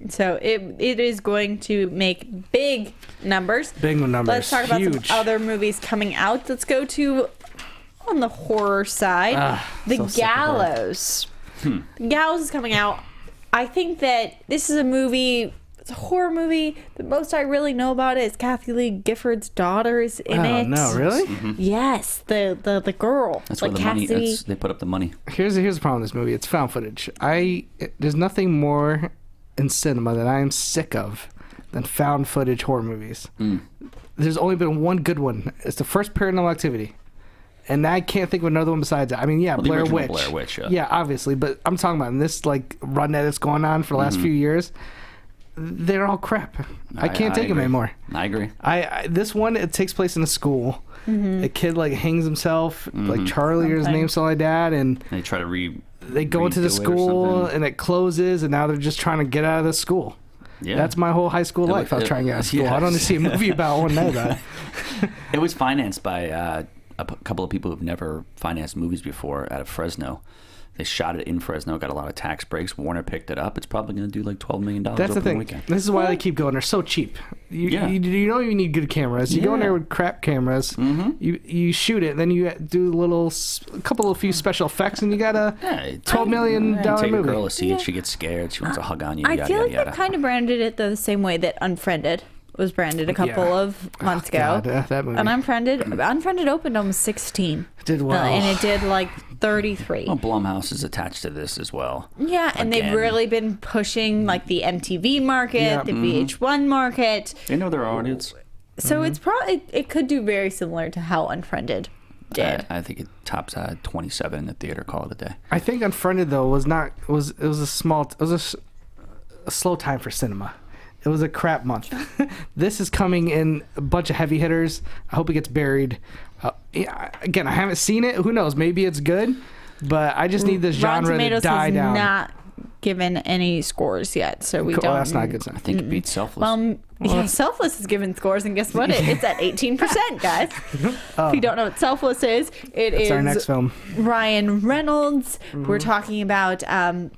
So it is going to make big numbers. Big numbers. Let's talk about Huge. some other movies coming out. Let's go to on the horror side. The so sick of horror. Gallows. The Gallows is coming out. I think that this is a movie. It's a horror movie. The most I really know about it is Kathy Lee Gifford's daughter is in Oh, it. no, really? Yes, the girl. That's like where the money. Kathy. They put up the money. Here's the problem with this movie. It's found footage. There's nothing more in cinema that I am sick of than found footage horror movies. There's only been one good one. It's the first Paranormal Activity. And I can't think of another one besides that. I mean, yeah, the Blair original Witch. Blair Witch, yeah. Yeah, obviously. But I'm talking about in this like run that it's going on for the last few years. They're all crap. I can't take them agree. anymore. I agree. This one, it takes place in a school. A kid like hangs himself, like Charlie or his Okay. name, something like that, and They try to they go into the redo it or school something. and it closes, and now they're just trying to get out of the school. Yeah. That's my whole high school life. I was trying to get out of school. I don't yes. see a movie about one night that. It was financed by a couple of people who've never financed movies before out of Fresno. They shot it in Fresno, got a lot of tax breaks. Warner picked it up. It's probably going to do like $12 million That's the opening thing. weekend. This is why they keep going. They're so cheap. You know you need good cameras. You go in Yeah. there with crap cameras. You shoot it, then you do a couple of few special effects, and you got a $12 million Take a movie. girl to see it. She gets scared. She wants to hug on you. I yada, feel yada, like yada. they kind of branded it the same way that Unfriended was branded a couple Yeah. of months ago. God, that movie. And Unfriended opened almost 16. It did well. And it did like 33. Well, Blumhouse is attached to this as well. Yeah, and they've Again. really been pushing like the MTV market, Yeah. the VH1 market. They know their audience. So it's probably it could do very similar to how Unfriended did. I think it tops 27 in the theater. Call it a day. I think Unfriended though was a slow time for cinema. It was a crap month. This is coming in a bunch of heavy hitters. I hope it gets buried. Again, I haven't seen it. Who knows? Maybe it's good, but I just need this genre to die down. Not given any scores yet, so we don't. Well, that's not a good sign. I think it beats Selfless. Well, Selfless is given scores, and guess what? It's at 18%, guys. If you don't know what Selfless is, it's our next film. Ryan Reynolds. We're talking about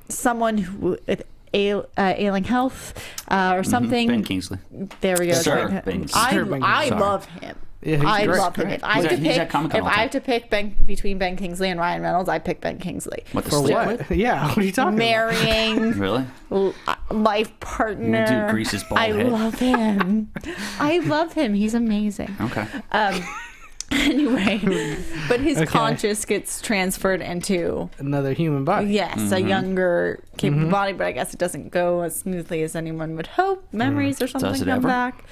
someone who with ailing health or something. Ben Kingsley. There we go. Sir Ben Kingsley. I love him. Yeah, I great. love him. If I have to pick between Ben Kingsley and Ryan Reynolds, I pick Ben Kingsley. What, the For stick what? with? Yeah, what are you talking Marrying, Really? life partner. You do Grease's bald I head. love him. I love him. He's amazing. Okay. Anyway, but his conscious gets transferred into Another human body. yes, a younger capable body, but I guess it doesn't go as smoothly as anyone would hope. Memories or something Does it come ever? back.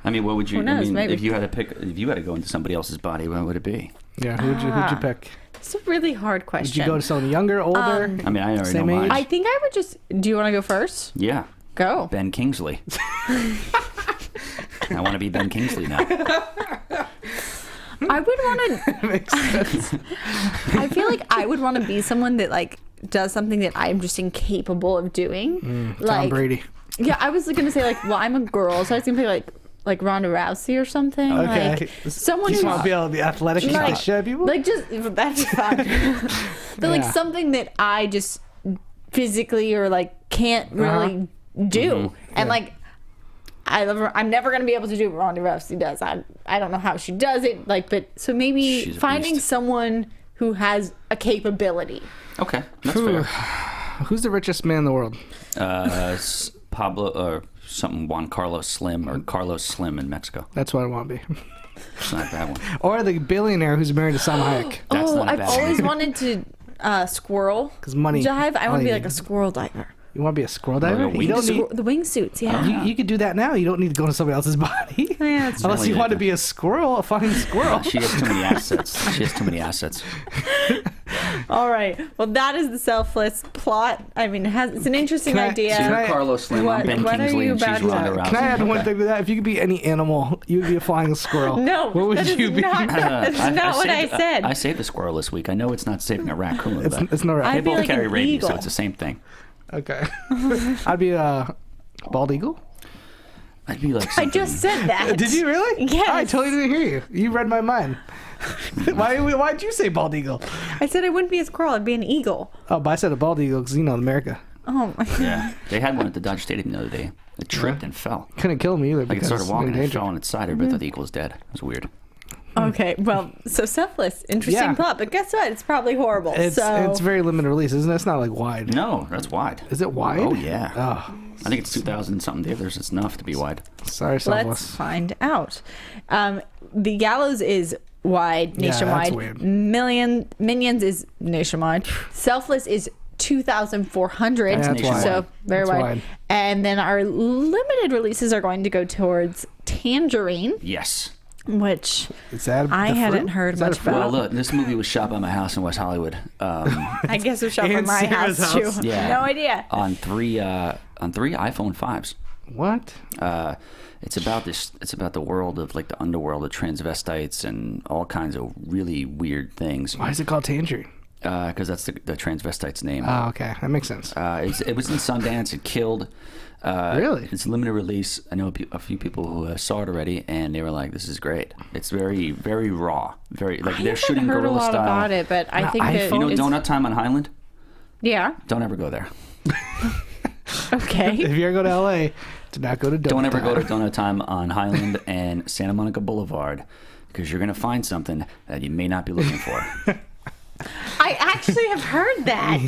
I mean, what would you? Who knows, maybe. If you had to go into somebody else's body, what would it be? Yeah, who'd you pick? It's a really hard Would question. you go to someone younger, older? I mean, I already Same know mine. age? I think I would just. Do you want to go first? Yeah, Go. Ben Kingsley. I want to be Ben Kingsley now. I would want to. Makes sense. I feel like I would want to be someone that like does something that I'm just incapable of doing. Tom Brady. Yeah, I was gonna say like, well, I'm a girl, so I was gonna pick like Ronda Rousey or something. Okay. Like someone You just who's want to be able to be athletic and like, like shit people? like just that'd be fun. But like Yeah. something that I just physically or like can't really do, and like. I'm never gonna be able to do what Ronda Rousey does. I don't know how she does it. Like, but so maybe She's a finding beast. someone who has a capability. Okay, that's fair. Who's the richest man in the world? Pablo or something. Juan Carlos Slim or Carlos Slim in Mexico. That's what I want to be. It's not a bad one. Or the billionaire who's married to Salma Hayek. That's not a I've bad one. always wanted to squirrel 'Cause money. dive. I want to Money. be like a squirrel diver. You want to be a squirrel diver? Like a You don't need. The wingsuits, yeah. You could do that now. You don't need to go to somebody else's body. Yeah, it's Unless you really want to good. be a squirrel, a fucking squirrel. She has too many assets. She has too many assets. All right. Well, that is the Selfless plot. I mean, it's an interesting Can I- idea. can I- Carlos Slim, What- I'm Ben what are Kingsley, you and she's about to- Ronda Rousey. Can I add one Okay. thing to that? If you could be any animal, you would be a flying squirrel. No, What would that is you be? not, that's not what I said. I saved a squirrel this week. I know it's not saving a raccoon, but It's no I'd right. they be both like carry an rabies, so eagle. it's the same thing. Okay. I'd be a bald eagle. I'd be like I something. just said that. Did you really? Yes. I totally didn't hear you. You read my mind. Why'd you say bald eagle? I said I wouldn't be a squirrel. I'd be an eagle. Oh, but I said a bald eagle because, America. Oh my God. Yeah, they had one at the Dodger Stadium the other day. It tripped and fell. Couldn't kill me either Like it because started I'm walking in and it danger. fell on its side. Everybody thought the eagle was dead. It was weird. Okay, well, so Selfless, interesting Yeah. plot, but guess what? It's probably horrible. It's very limited release, isn't it? It's not like wide. No, that's wide. Is it wide? Oh yeah. Oh, I think it's 2,000 something theaters. It's enough to be wide. sorry, Let's Selfless. find out. The Gallows is wide, Yeah, that's nationwide. weird. Minions is nationwide. Selfless is 2,400. Yeah, that's wide. So very That's wide. wide. And then our limited releases are going to go towards Tangerine, Yes. which Is that I the hadn't fruit? heard Is that much a fruit? about. Well, look, this movie was shot by my house in West Hollywood. I guess it was shot from And my Sarah's house too. house. Yeah. No idea. on three iPhone 5s. What? It's about this. It's about the world of like the underworld of transvestites and all kinds of really weird things. Why is it called Tangerine? Because that's the transvestite's name. Oh, okay. That makes sense. It was in Sundance. It killed. Really? It's a limited release. I know a few people who saw it already, and they were like, "This is great." It's very, very raw. Very like they're shooting I haven't heard a guerrilla lot style. about it, but I think that You know, it's- Donut Time on Highland. Yeah. Don't ever go there. Okay. If you ever go to LA, do not go to Donut Don't ever go to Time. Donut Time on Highland and Santa Monica Boulevard, because you're gonna find something that you may not be looking for. I actually have heard that.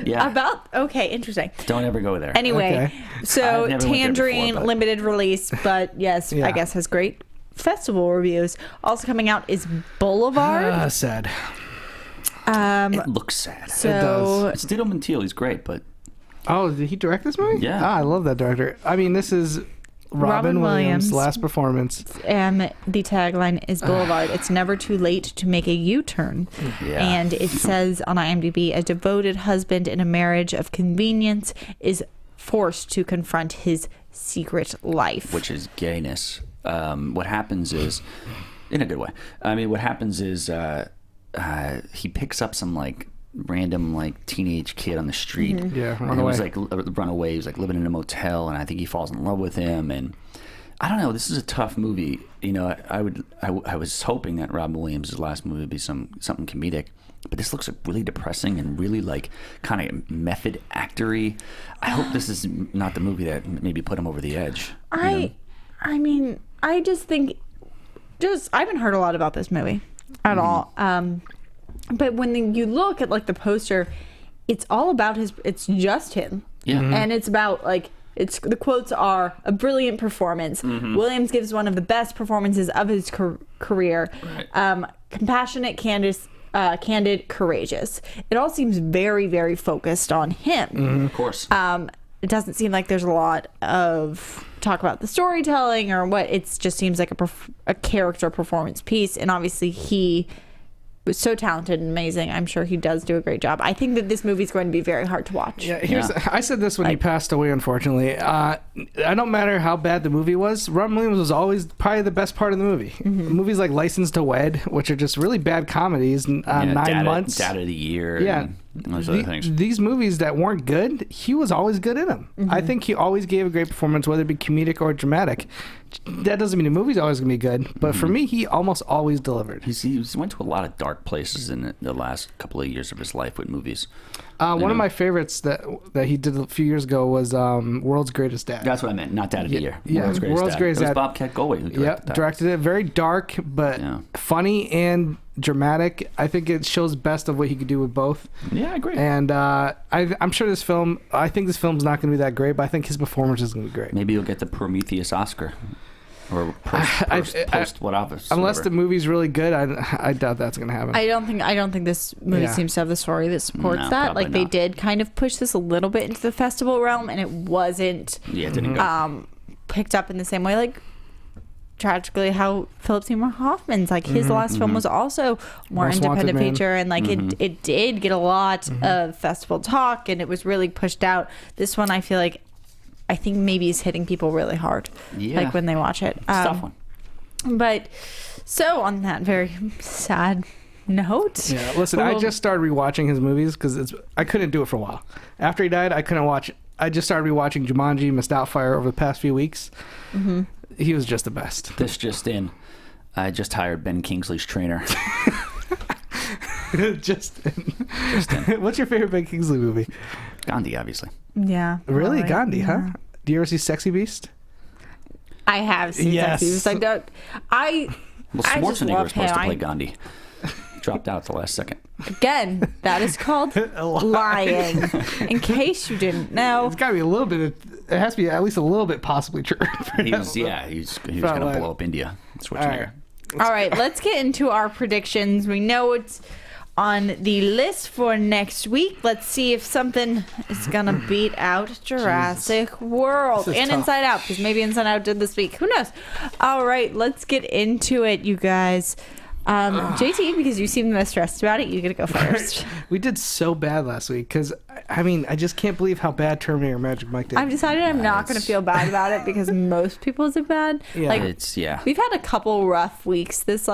Yeah. Okay, interesting. Don't ever go there. Anyway, Okay. so I've never went there Tangerine before, but- limited release, but yes, Yeah. I guess has great festival reviews. Also coming out is Boulevard. Sad. It looks sad. So It's Dito Montiel. He's great, but Oh, did he direct this movie? Yeah. Ah, I love that director. I mean, this is Robin Williams' Williams. last performance. the tagline is Boulevard. It's never too late to make a U-turn. Yeah. And it says on IMDb, a devoted husband in a marriage of convenience is forced to confront his secret life. Which is gayness. What happens is, in a good way. I mean, what happens is he picks up some like random like teenage kid on the street. Mm-hmm. Yeah, and it was like run away. He was like living in a motel, and I think he falls in love with him. And I don't know. This is a tough movie. You know, I was hoping that Robin Williams' last movie would be something comedic, but this looks like really depressing and really like kind of method actory. I hope this is not the movie that maybe put him over the edge. I mean, I just think, I haven't heard a lot about this movie at all. But when you look at like the poster, it's all about it's just him. Yeah. And it's about like, the quotes are a brilliant performance. Williams gives one of the best performances of his career. Right. Compassionate, candid, courageous. It all seems very, very focused on him. Of course. It doesn't seem like there's a lot of talk about the storytelling or what. It just seems like a character performance piece. And obviously he was so talented and amazing. I'm sure he does do a great job. I think that this movie is going to be very hard to watch. Yeah, I said this when he passed away, unfortunately. I don't matter how bad the movie was, Robin Williams was always probably the best part of the movie. Movies like License to Wed, which are just really bad comedies, 9 months. Dad of the Year. Yeah. And those other things. These movies that weren't good, he was always good in them. I think he always gave a great performance, whether it be comedic or dramatic. That doesn't mean the movie's always going to be good, but for me, he almost always delivered. He went to a lot of dark places in the last couple of years of his life with movies. One of my favorites that he did a few years ago was World's Greatest Dad. That's what I meant, not Dad of the Year. Yeah, World's Greatest Dad. It was Dad. Bobcat Goldthwait who directed that. Directed it. Very dark, but funny and dramatic. I think it shows best of what he could do with both. Yeah, I agree. And I'm sure I think this film's not going to be that great, but I think his performance is going to be great. Maybe he'll get the Prometheus Oscar. Or post what office? Unless the movie's really good, I doubt that's going to happen. I don't think this movie seems to have the story that supports that. Like they did kind of push this a little bit into the festival realm, and it wasn't it didn't go. Picked up in the same way. Like tragically, how Philip Seymour Hoffman's like his last film was also more Most independent Wanted Man. feature, and like it did get a lot of festival talk, and it was really pushed out. This one, I think maybe is hitting people really hard, like when they watch it. It's a tough one. But so on that very sad note, listen, I just started rewatching his movies because I couldn't do it for a while. After he died, I couldn't watch. I just started rewatching Jumanji, Missed Outfire over the past few weeks. He was just the best. This just in, I just hired Ben Kingsley's trainer. just in. What's your favorite Ben Kingsley movie? Gandhi, obviously. Yeah. Really? Probably. Gandhi, huh? Do you ever see Sexy Beast? I have seen Sexy Beast. I don't. Well, I just Schwarzenegger love was supposed him. to play Gandhi. Dropped out at the last second. Again, that is called lying. In case you didn't know. It's got to be a little bit. It has to be at least a little bit possibly true. He was going to blow up India. Schwarzenegger. All right, let's get into our predictions. We know it's on the list for next week. Let's see if something is going to beat out Jurassic World and tough. Inside Out, because maybe Inside Out did this week. Who knows? All right, let's get into it, you guys. JT, because you seem the most stressed about it, you get to go first. We did so bad last week because, I just can't believe how bad Terminator Magic Mike did. I've decided I'm not going to feel bad about it because most people did bad. Yeah. We've had a couple rough weeks this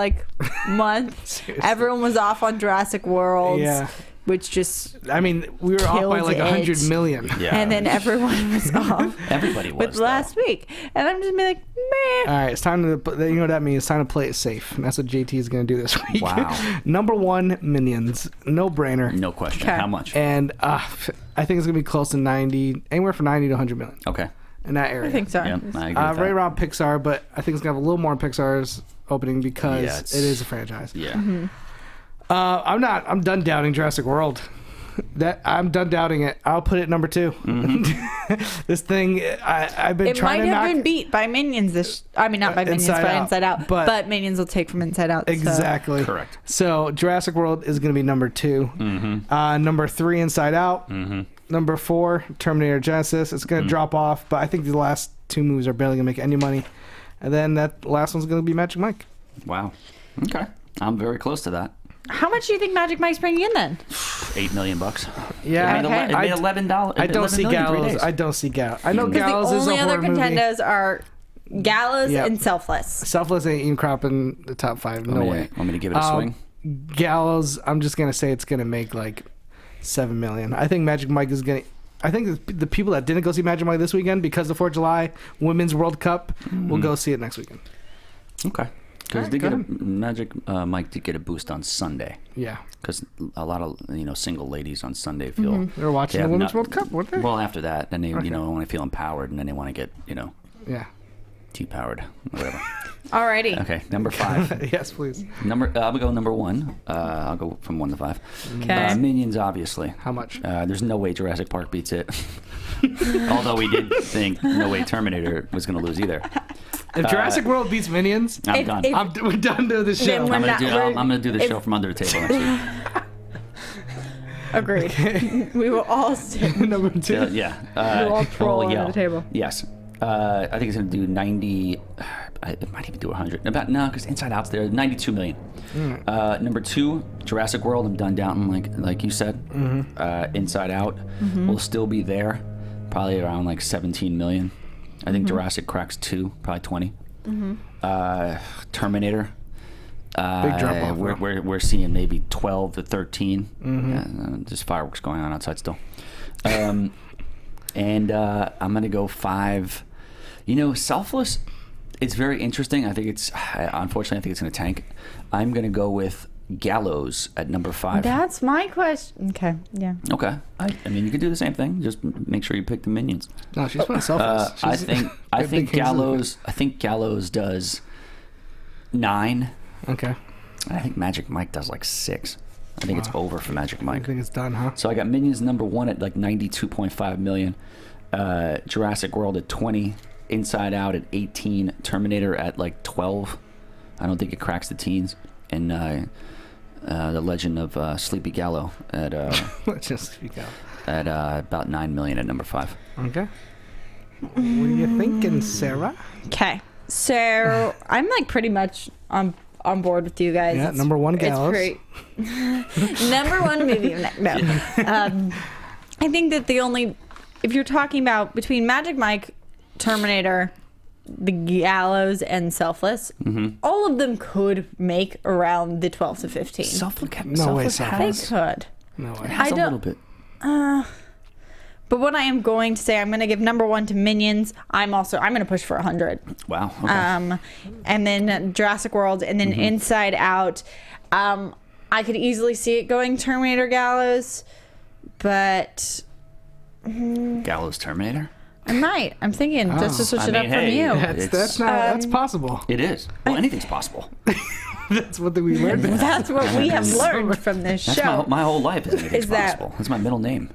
month. Seriously. Everyone was off on Jurassic World. Yeah. Which just we were off by like 100 million. Yeah. And then everyone was off. Everybody was. With last week. And I'm just being like, meh. All right, it's time to, you know what that means? It's time to play it safe. And that's what JT is going to do this week. Wow. Number 1, Minions. No brainer. No question. Okay. How much? And I think it's going to be close to 90, anywhere from 90 to 100 million. Okay. In that area. I think so. Yeah, I agree with Right that. around Pixar, but I think it's going to have a little more in Pixar's opening because it is a franchise. Yeah. Mm-hmm. I'm done doubting Jurassic World. I'm done doubting it. I'll put it number 2. This thing, I've been trying to It might knock. have been beat by Minions not by Minions, Inside by Out, Inside Out. But Minions will take from Inside Out. Exactly. Correct. So Jurassic World is going to be number 2. Number 3, Inside Out. Number 4, Terminator Genesis. It's going to drop off, but I think the last 2 movies are barely going to make any money. And then that last one's going to be Magic Mike. Wow. Okay. I'm very close to that. How much do you think Magic Mike's bringing in then? $8 million. Yeah, It made $11. I don't see Gallows. I I don't see Gallows. I know Gallows the is a only horror other movie. contenders are Gallows and Selfless. Selfless ain't even cropping the top 5. No way. Want me to give it a swing? Gallows, I'm just gonna say it's gonna make like $7 million. I think Magic Mike is gonna. I think the people that didn't go see Magic Mike this weekend because of 4th of July Women's World Cup will go see it next weekend. Okay. Because Magic Mike did get a boost on Sunday. Yeah. Because a lot of single ladies on Sunday feel They were watching the Women's World Cup, weren't they? Well, after that, then they want to feel empowered, and then they want to get Yeah. T-powered, whatever. Alrighty. Okay, number 5. Yes, please. I'll go number 1. I'll go from 1 to 5. Okay. Minions, obviously. How much? There's no way Jurassic Park beats it. Although we did think no way Terminator was going to lose either. If Jurassic World beats Minions, I'm done. we're done doing the show. Then I'm going to do the show from under the table next week. Agreed. We will all sit. Number 2. Yeah. We'll all troll under the table. Yes. I think it's going to do 90. It might even do 100. Because Inside Out's there. 92 million. Number 2, Jurassic World. I'm done down. Like you said. Inside Out will still be there. Probably around like 17 million. I think Jurassic cracks 2, probably 20. Terminator. Big drop off. We're seeing maybe 12 to 13. Just fireworks going on outside still. And I'm gonna go 5. Selfless. It's very interesting. Unfortunately, I think it's gonna tank. I'm gonna go with Gallows at number 5. That's my question. Okay. Yeah. Okay. I mean, you could do the same thing. Just make sure you pick the Minions. No, she's putting Selfless. I think Gallows does 9. Okay. I think Magic Mike does like 6. I think it's over for Magic Mike. I think it's done, huh? So I got Minions number 1 at like 92.5 million. Jurassic World at 20. Inside Out at 18. Terminator at like 12. I don't think it cracks the teens. And The Legend of Sleepy Gallo at about 9 million at number 5. Okay. What are you thinking, Sarah? Okay. So I'm like pretty much on board with you guys. Yeah, number 1 Gallows. It's great. Number 1 movie. No. I think that if you're talking about between Magic Mike, Terminator, the Gallows, and Selfless, all of them could make around the 12 to 15. No way, They Selfless. could. No way. It has a little bit. But what I am going to say, I'm going to give number 1 to Minions. I'm going to push for 100. Wow. Okay. And then Jurassic World, and then Inside Out. I could easily see it going Terminator, Gallows, but Gallows Terminator? I might. I'm thinking just to switch it up from you. That's possible. It is. Well, anything's possible. That's what we learned. That's what we have learned from this That's show. my whole life is anything's possible. That's my middle name.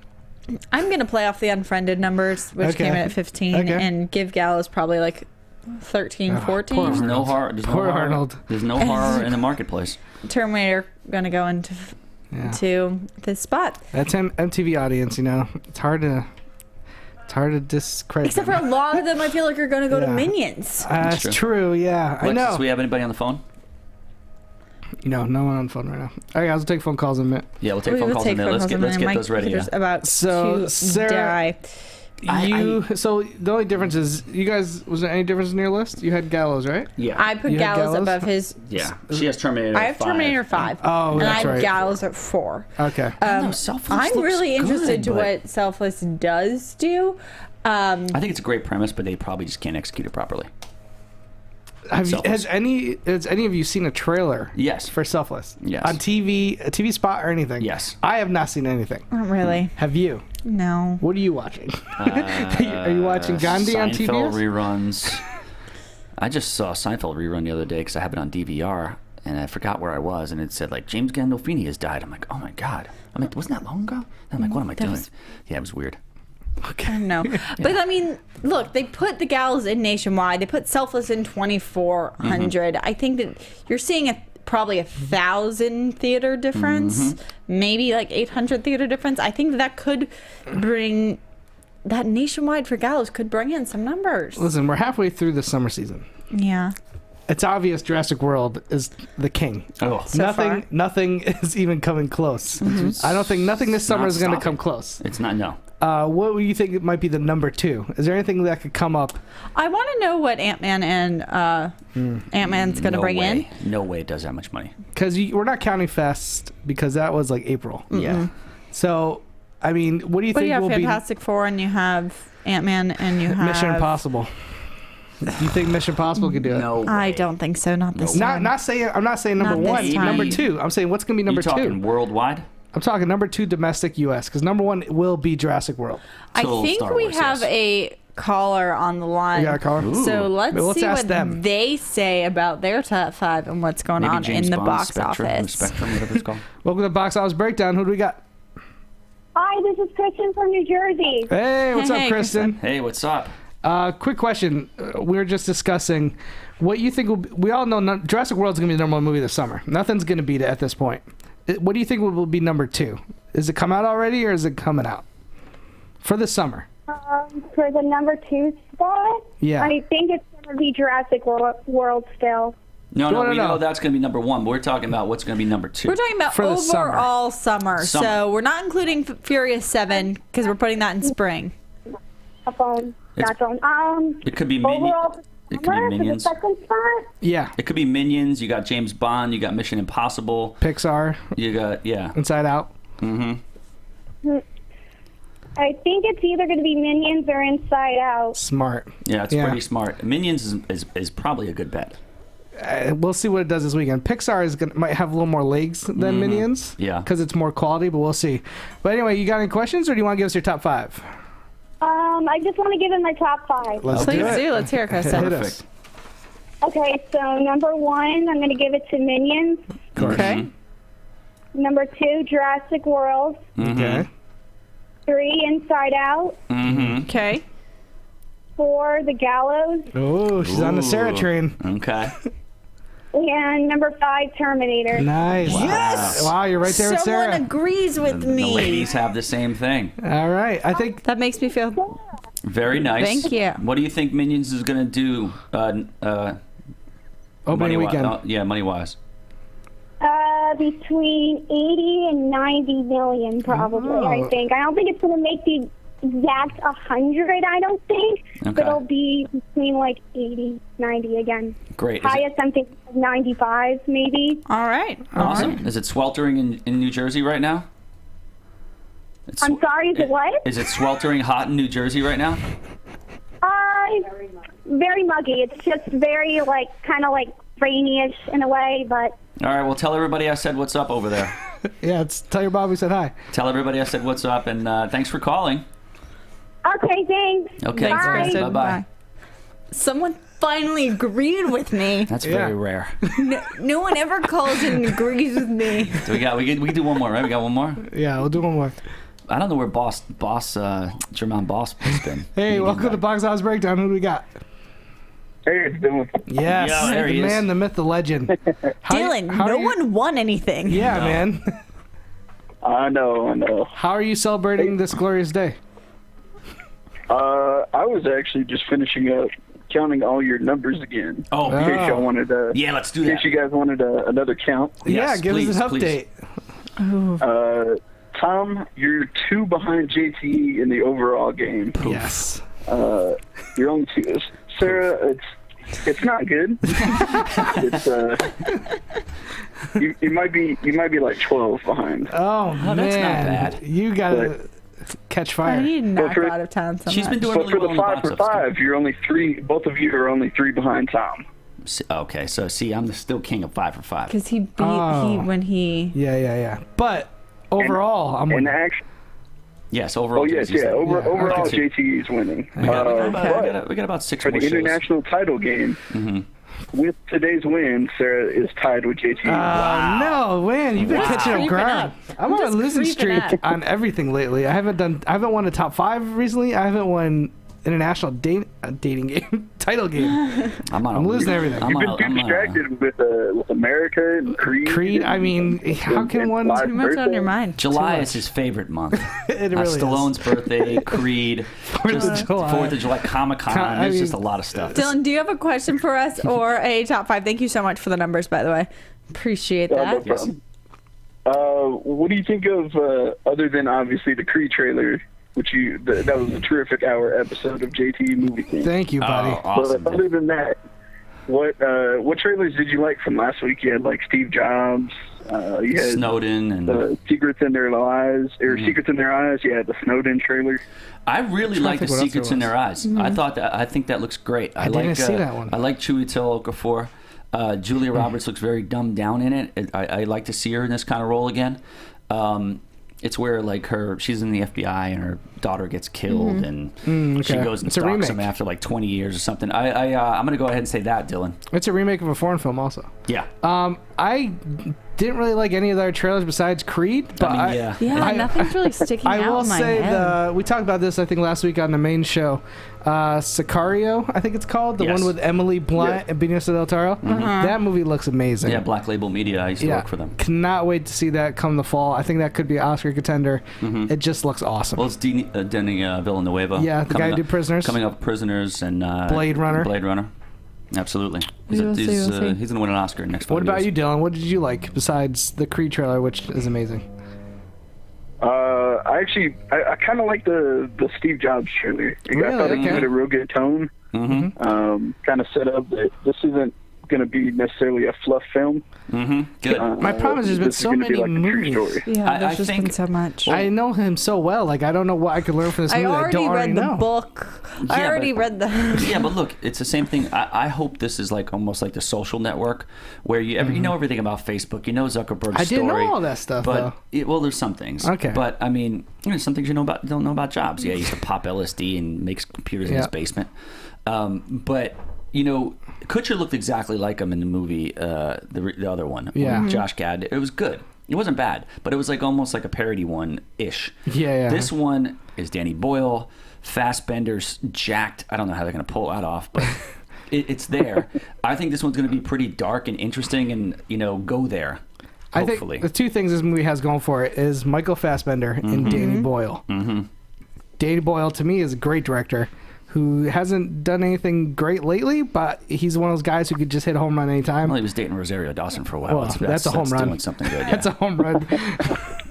I'm going to play off the unfriended numbers, which came in at 15, and give Gallows probably like 13, 14. There's no horror. Arnold. There's no horror in the marketplace. Terminator going to go into to this spot. That's MTV audience, It's hard to discredit. Except for a lot of them, I feel like are going to go to Minions. That's true. Yeah, I know. Alexis, do we have anybody on the phone? No one on the phone right now. All right, guys, we'll take phone calls in a minute. Yeah, we'll take phone calls in a minute. Let's get those ready. About So, to Sarah, die. So the only difference is, you guys, was there any difference in your list? You had Gallows, right? Yeah. I put You had Gallows Gallows? above his. Yeah. She has Terminator. I have 5. Terminator 5. Oh, and that's I have right. Gallows at 4. Okay. Selfless I'm looks really interested to good, what Selfless does do. I think it's a great premise, but they probably just can't execute it properly. Has any of you seen a trailer? Yes. For Selfless? Yes. On TV, a TV spot or anything? Yes. I have not seen anything. Not really. Have you? No. What are you watching? Are you watching Gandhi on TV? Seinfeld reruns. I just saw a Seinfeld rerun the other day because I have it on DVR, and I forgot where I was, and it said, like, James Gandolfini has died. I'm like, oh, my God. I'm like, wasn't that long ago? And I'm like, what am I doing? Yeah, it was weird. Okay. No. But, I mean, look, they put the Gallows in nationwide. They put Selfless in 2,400. I think that you're seeing probably 1,000 theater difference, maybe like 800 theater difference. I think that could bring that nationwide for Gallows could bring in some numbers. Listen, we're halfway through the summer season. Yeah. it's obvious Jurassic World is the king. Oh, So far. Nothing is even coming close. I don't think nothing this summer is going to come close. It's not, no. What do you think it might be the number 2? Is there anything that could come up? I want to know what Ant-Man and Ant-Man's going to bring in. No way it does that much money. Because we're not counting Fast because that was like April. Yeah. So, I mean, what do you But think you have will Fantastic Four and you have Ant-Man and you be have... Mission Impossible? Do you think Mission Impossible could do it? No way. I don't think so. Not this time. Not saying. I'm not saying number Not this 1. time. Number 2. I'm saying what's going to be number You talking 2. worldwide? I'm talking number 2 domestic U.S. because number 1 will be Jurassic World. I Till think Star we Wars, have yes. a caller on the line. You got a caller? So let's see ask what them. they say about their top 5 and what's going Maybe on James in the Bond, box Spectrum, office. Spectrum, whatever it's called. Welcome to the Box Office Breakdown. Who do we got? Hi, this is Kristen from New Jersey. Hey, what's Hey, up, Kristen? Hey, what's up? Quick question. We were just discussing what you think will be, we all know Jurassic World's going to be the number 1 movie this summer. Nothing's going to beat it at this point. What do you think will be number 2? Is it come out already or is it coming out? For the summer. For the number 2 spot, Yeah. I think it's going to be Jurassic World still. No, No, we no. know that's going to be number 1, but we're talking about what's going to be number 2. We're talking about For the summer. overall summer. So we're not including Furious 7 because we're putting that in spring. A phone. That's on. It could be overall, It could be for the Minions. second spot. Yeah. It could be Minions. You got James Bond. You got Mission Impossible. Pixar, You got, yeah. Inside Out. Mm-hmm. I think it's either going to be Minions or Inside Out. Smart. Yeah, it's Yeah. pretty smart. Minions is probably a good bet. We'll see what it does this weekend. Pixar might have a little more legs than Minions. Yeah. Because it's more quality, but we'll see. But anyway, you got any questions or do you want to give us your top 5? I just want to give it my top 5. Let's Please do it. do. Let's hear it, Kristen. Hit us. Okay, so number 1, I'm going to give it to Minions. Okay. Number 2, Jurassic World. Okay. 3, Inside Out. Okay. 4, The Gallows. Oh, she's on the Sarah train. Okay. And number 5, Terminator. Nice. Yes! Wow, you're right there with Someone Sarah. agrees with The me. ladies have the same thing. All right. I think That makes me feel... Very nice. Thank you. What do you think Minions is going to do opening money-wise? weekend. Yeah, money-wise. Between 80 and 90 million, probably, I think. I don't think it's going to make the exact 100, I don't think. Okay. But it'll be between, 80, 90 again. Great. Is it- Highest, I'm thinking 95, maybe. All right. Awesome. Is it sweltering in New Jersey right now? I'm sorry, is it what? Is it sweltering hot in New Jersey right now? Very muggy. It's just very, kind of rainy-ish in a way, but... All right, well, tell everybody I said what's up over there. Yeah, tell your Bob we said hi. Tell everybody I said what's up, and thanks for calling. Okay, thanks. Okay, Thanks, Bye. Kristen. Bye-bye. Someone finally agreed with me. That's very rare. No one ever calls and agrees with me. So we can do one more, right? We got one more? Yeah, we'll do one more. I don't know where Jermaine Boss has been. Hey, welcome to Box Office Breakdown. Who do we got? Hey, it's Dylan. Yes, Yeah, there the he is. man, the myth, the legend. Dylan, no one won anything. Yeah, No. man. I know. How are you celebrating this glorious day? I was actually just finishing up counting all your numbers again. Oh, In case y'all wanted to. yeah, let's do In that. case you guys wanted another count. Yeah, give please, us an please. update. Tom, you're 2 behind JTE in the overall game. Yes. You're only 2. Sarah, it's not good. It's you might be 12 behind. Oh, man. that's not bad. You gotta catch I fire. need to knock for- out of town so She's been much. doing But really for well the in the 5 box for office. 5, you're only 3. Both of you are only 3 behind Tom. Okay, so see, I'm still king of 5 for 5. Because he beat Oh. when he... Yeah. But overall, I'm And winning. actually, yes, overall. yes, JT's there. overall, Okay. JTE is winning. We got But about 6 for more the shows. international title game, Mm-hmm. with today's win, Sarah is tied with JTE. No, man, you've been catching up creeping ground. up. I'm on a just losing creeping streak up. on everything lately. I haven't won a top 5 recently. I haven't won international dating game title game. I'm losing everything. You've been too distracted with America and Creed. Creed. I mean, how can one too much on your mind? July is his favorite month. It really Stallone's birthday, Creed, 4th of July. 4th of July, Comic-Con. There's just a lot of stuff. Dylan, do you have a question for us or a top 5? Thank you so much for the numbers, by the way. Appreciate that. No problem. What do you think of, other than obviously the Creed trailer, which that was a terrific hour episode of JT Movie King. Thank you, buddy. Awesome. But other than that, what trailers did you like from last week? You had like Steve Jobs, you had Snowden and Secrets in Their Eyes, or Secrets in Their Eyes. You had the Snowden trailer. I really like the Secrets in Their Eyes. I think that looks great. I didn't see that one. I like Chiwetel Ejiofor. Julia Roberts looks very dumbed down in it. I like to see her in this kind of role again. It's where like she's in the FBI and her daughter gets killed and she goes and stalks him after like 20 years or something. I'm gonna go ahead and say that, Dylan. It's a remake of a foreign film, also. Yeah. I didn't really like any of their trailers besides Creed, but nothing's really sticking out. I will in my say head. we talked about this I think last week on the main show. Sicario, I think it's called, the one with Emily Blunt and Benicio del Toro. That movie looks amazing. Yeah, Black Label Media. I used to work for them. Cannot wait to see that come the fall. I think that could be an Oscar contender. It just looks awesm. Well, it's Denis Villanueva. Yeah, the guy who did Prisoners. Coming up with Prisoners and Blade Runner. Absolutely. He's going to win an Oscar next 5 years. What about you, Dylan? What did you like besides the Creed trailer, which is amazing? I kind of like the Steve Jobs trailer. I thought it had a real good tone. Kind of set up that this isn't going to be necessarily a fluff film. Good. My problem is there's been so many movies. Yeah, there's just been so much. I know him so well. Like, I don't know what I could learn from this movie. I don't already read know. the book. I already read the... Yeah, but look, it's the same thing. I hope this is like almost like The Social Network, where you know everything about Facebook. You know Zuckerberg's story. I didn't know all that stuff, though. Well, there's some things. Okay. But, I mean, some things you don't know about Jobs. Yeah, he used to pop LSD and makes computers in his basement. But... Kutcher looked exactly like him in the movie, the other one. Yeah. Josh Gad. It was good. It wasn't bad, but it was like almost like a parody one-ish. Yeah. This one is Danny Boyle, Fassbender's jacked. I don't know how they're going to pull that off, but it's there. I think this one's going to be pretty dark and interesting and, go there. Hopefully. I think the two things this movie has going for it is Michael Fassbender and Danny Boyle. Danny Boyle, to me, is a great director who hasn't done anything great lately, but he's one of those guys who could just hit a home run anytime. Well, he was dating Rosario Dawson for a while. Well, that's a home run. Doing something good. Yeah. That's a home run.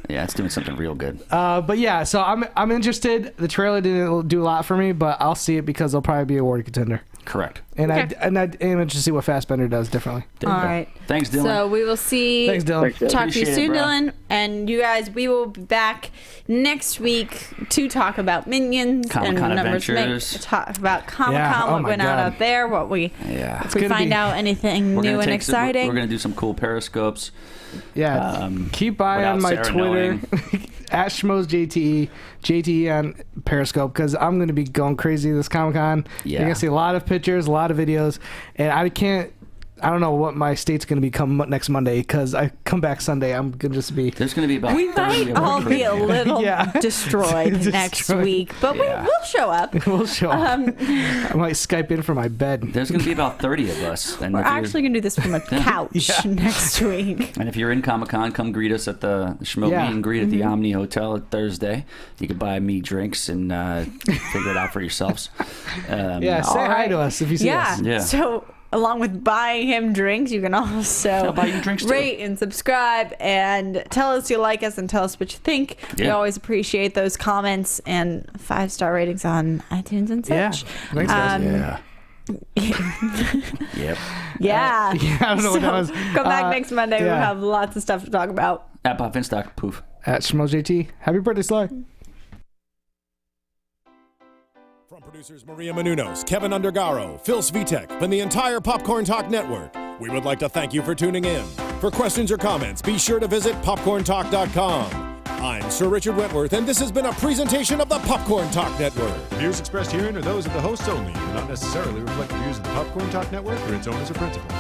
Yeah, it's doing something real good. But yeah, so I'm interested. The trailer didn't do a lot for me, but I'll see it because they'll probably be a award contender. Correct. And I am interested to see what Fassbender does differently. All right. Thanks, Dylan. So we will see. Thanks, Dylan. Talk to you soon, Dylan. And you guys, we will be back next week to talk about Minions Comic-Con and adventures. Talk about Comic-Con, what went on out there, if we find out anything new and exciting. We're going to do some cool periscopes. Yeah. Keep eye on my Sarah Twitter. At SchmoesJTE, JTE on Periscope, because I'm going to be going crazy this Comic-Con. Yeah. You're going to see a lot of pictures, a lot of videos, and I don't know what my state's going to become next Monday, because I come back Sunday. I'm going to just be... There's going to be about... We might all be a little destroyed next week, but we'll show up. We'll show up. I might Skype in from my bed. There's going to be about 30 of us. And we're actually going to do this from a couch next week. And if you're in Comic-Con, come greet us at the Schmo meet and greet at the Omni Hotel at Thursday. You can buy me drinks and figure it out for yourselves. Say hi to us if you see us. Yeah. So... along with buying him drinks, you can also rate and subscribe and tell us you like us and tell us what you think. We always appreciate those comments and 5-star ratings on iTunes and such. Yep. Yeah. I don't know what that was. Come back next Monday. We'll have lots of stuff to talk about. At Bob Finstock. Poof. At SchmoesJT. Happy birthday, Sly. From producers Maria Menounos, Kevin Undergaro, Phil Svitek, and the entire Popcorn Talk Network, we would like to thank you for tuning in. For questions or comments, be sure to visit popcorntalk.com. I'm Sir Richard Wentworth, and this has been a presentation of the Popcorn Talk Network. The views expressed herein are those of the hosts only and do not necessarily reflect the views of the Popcorn Talk Network or its owners or principals.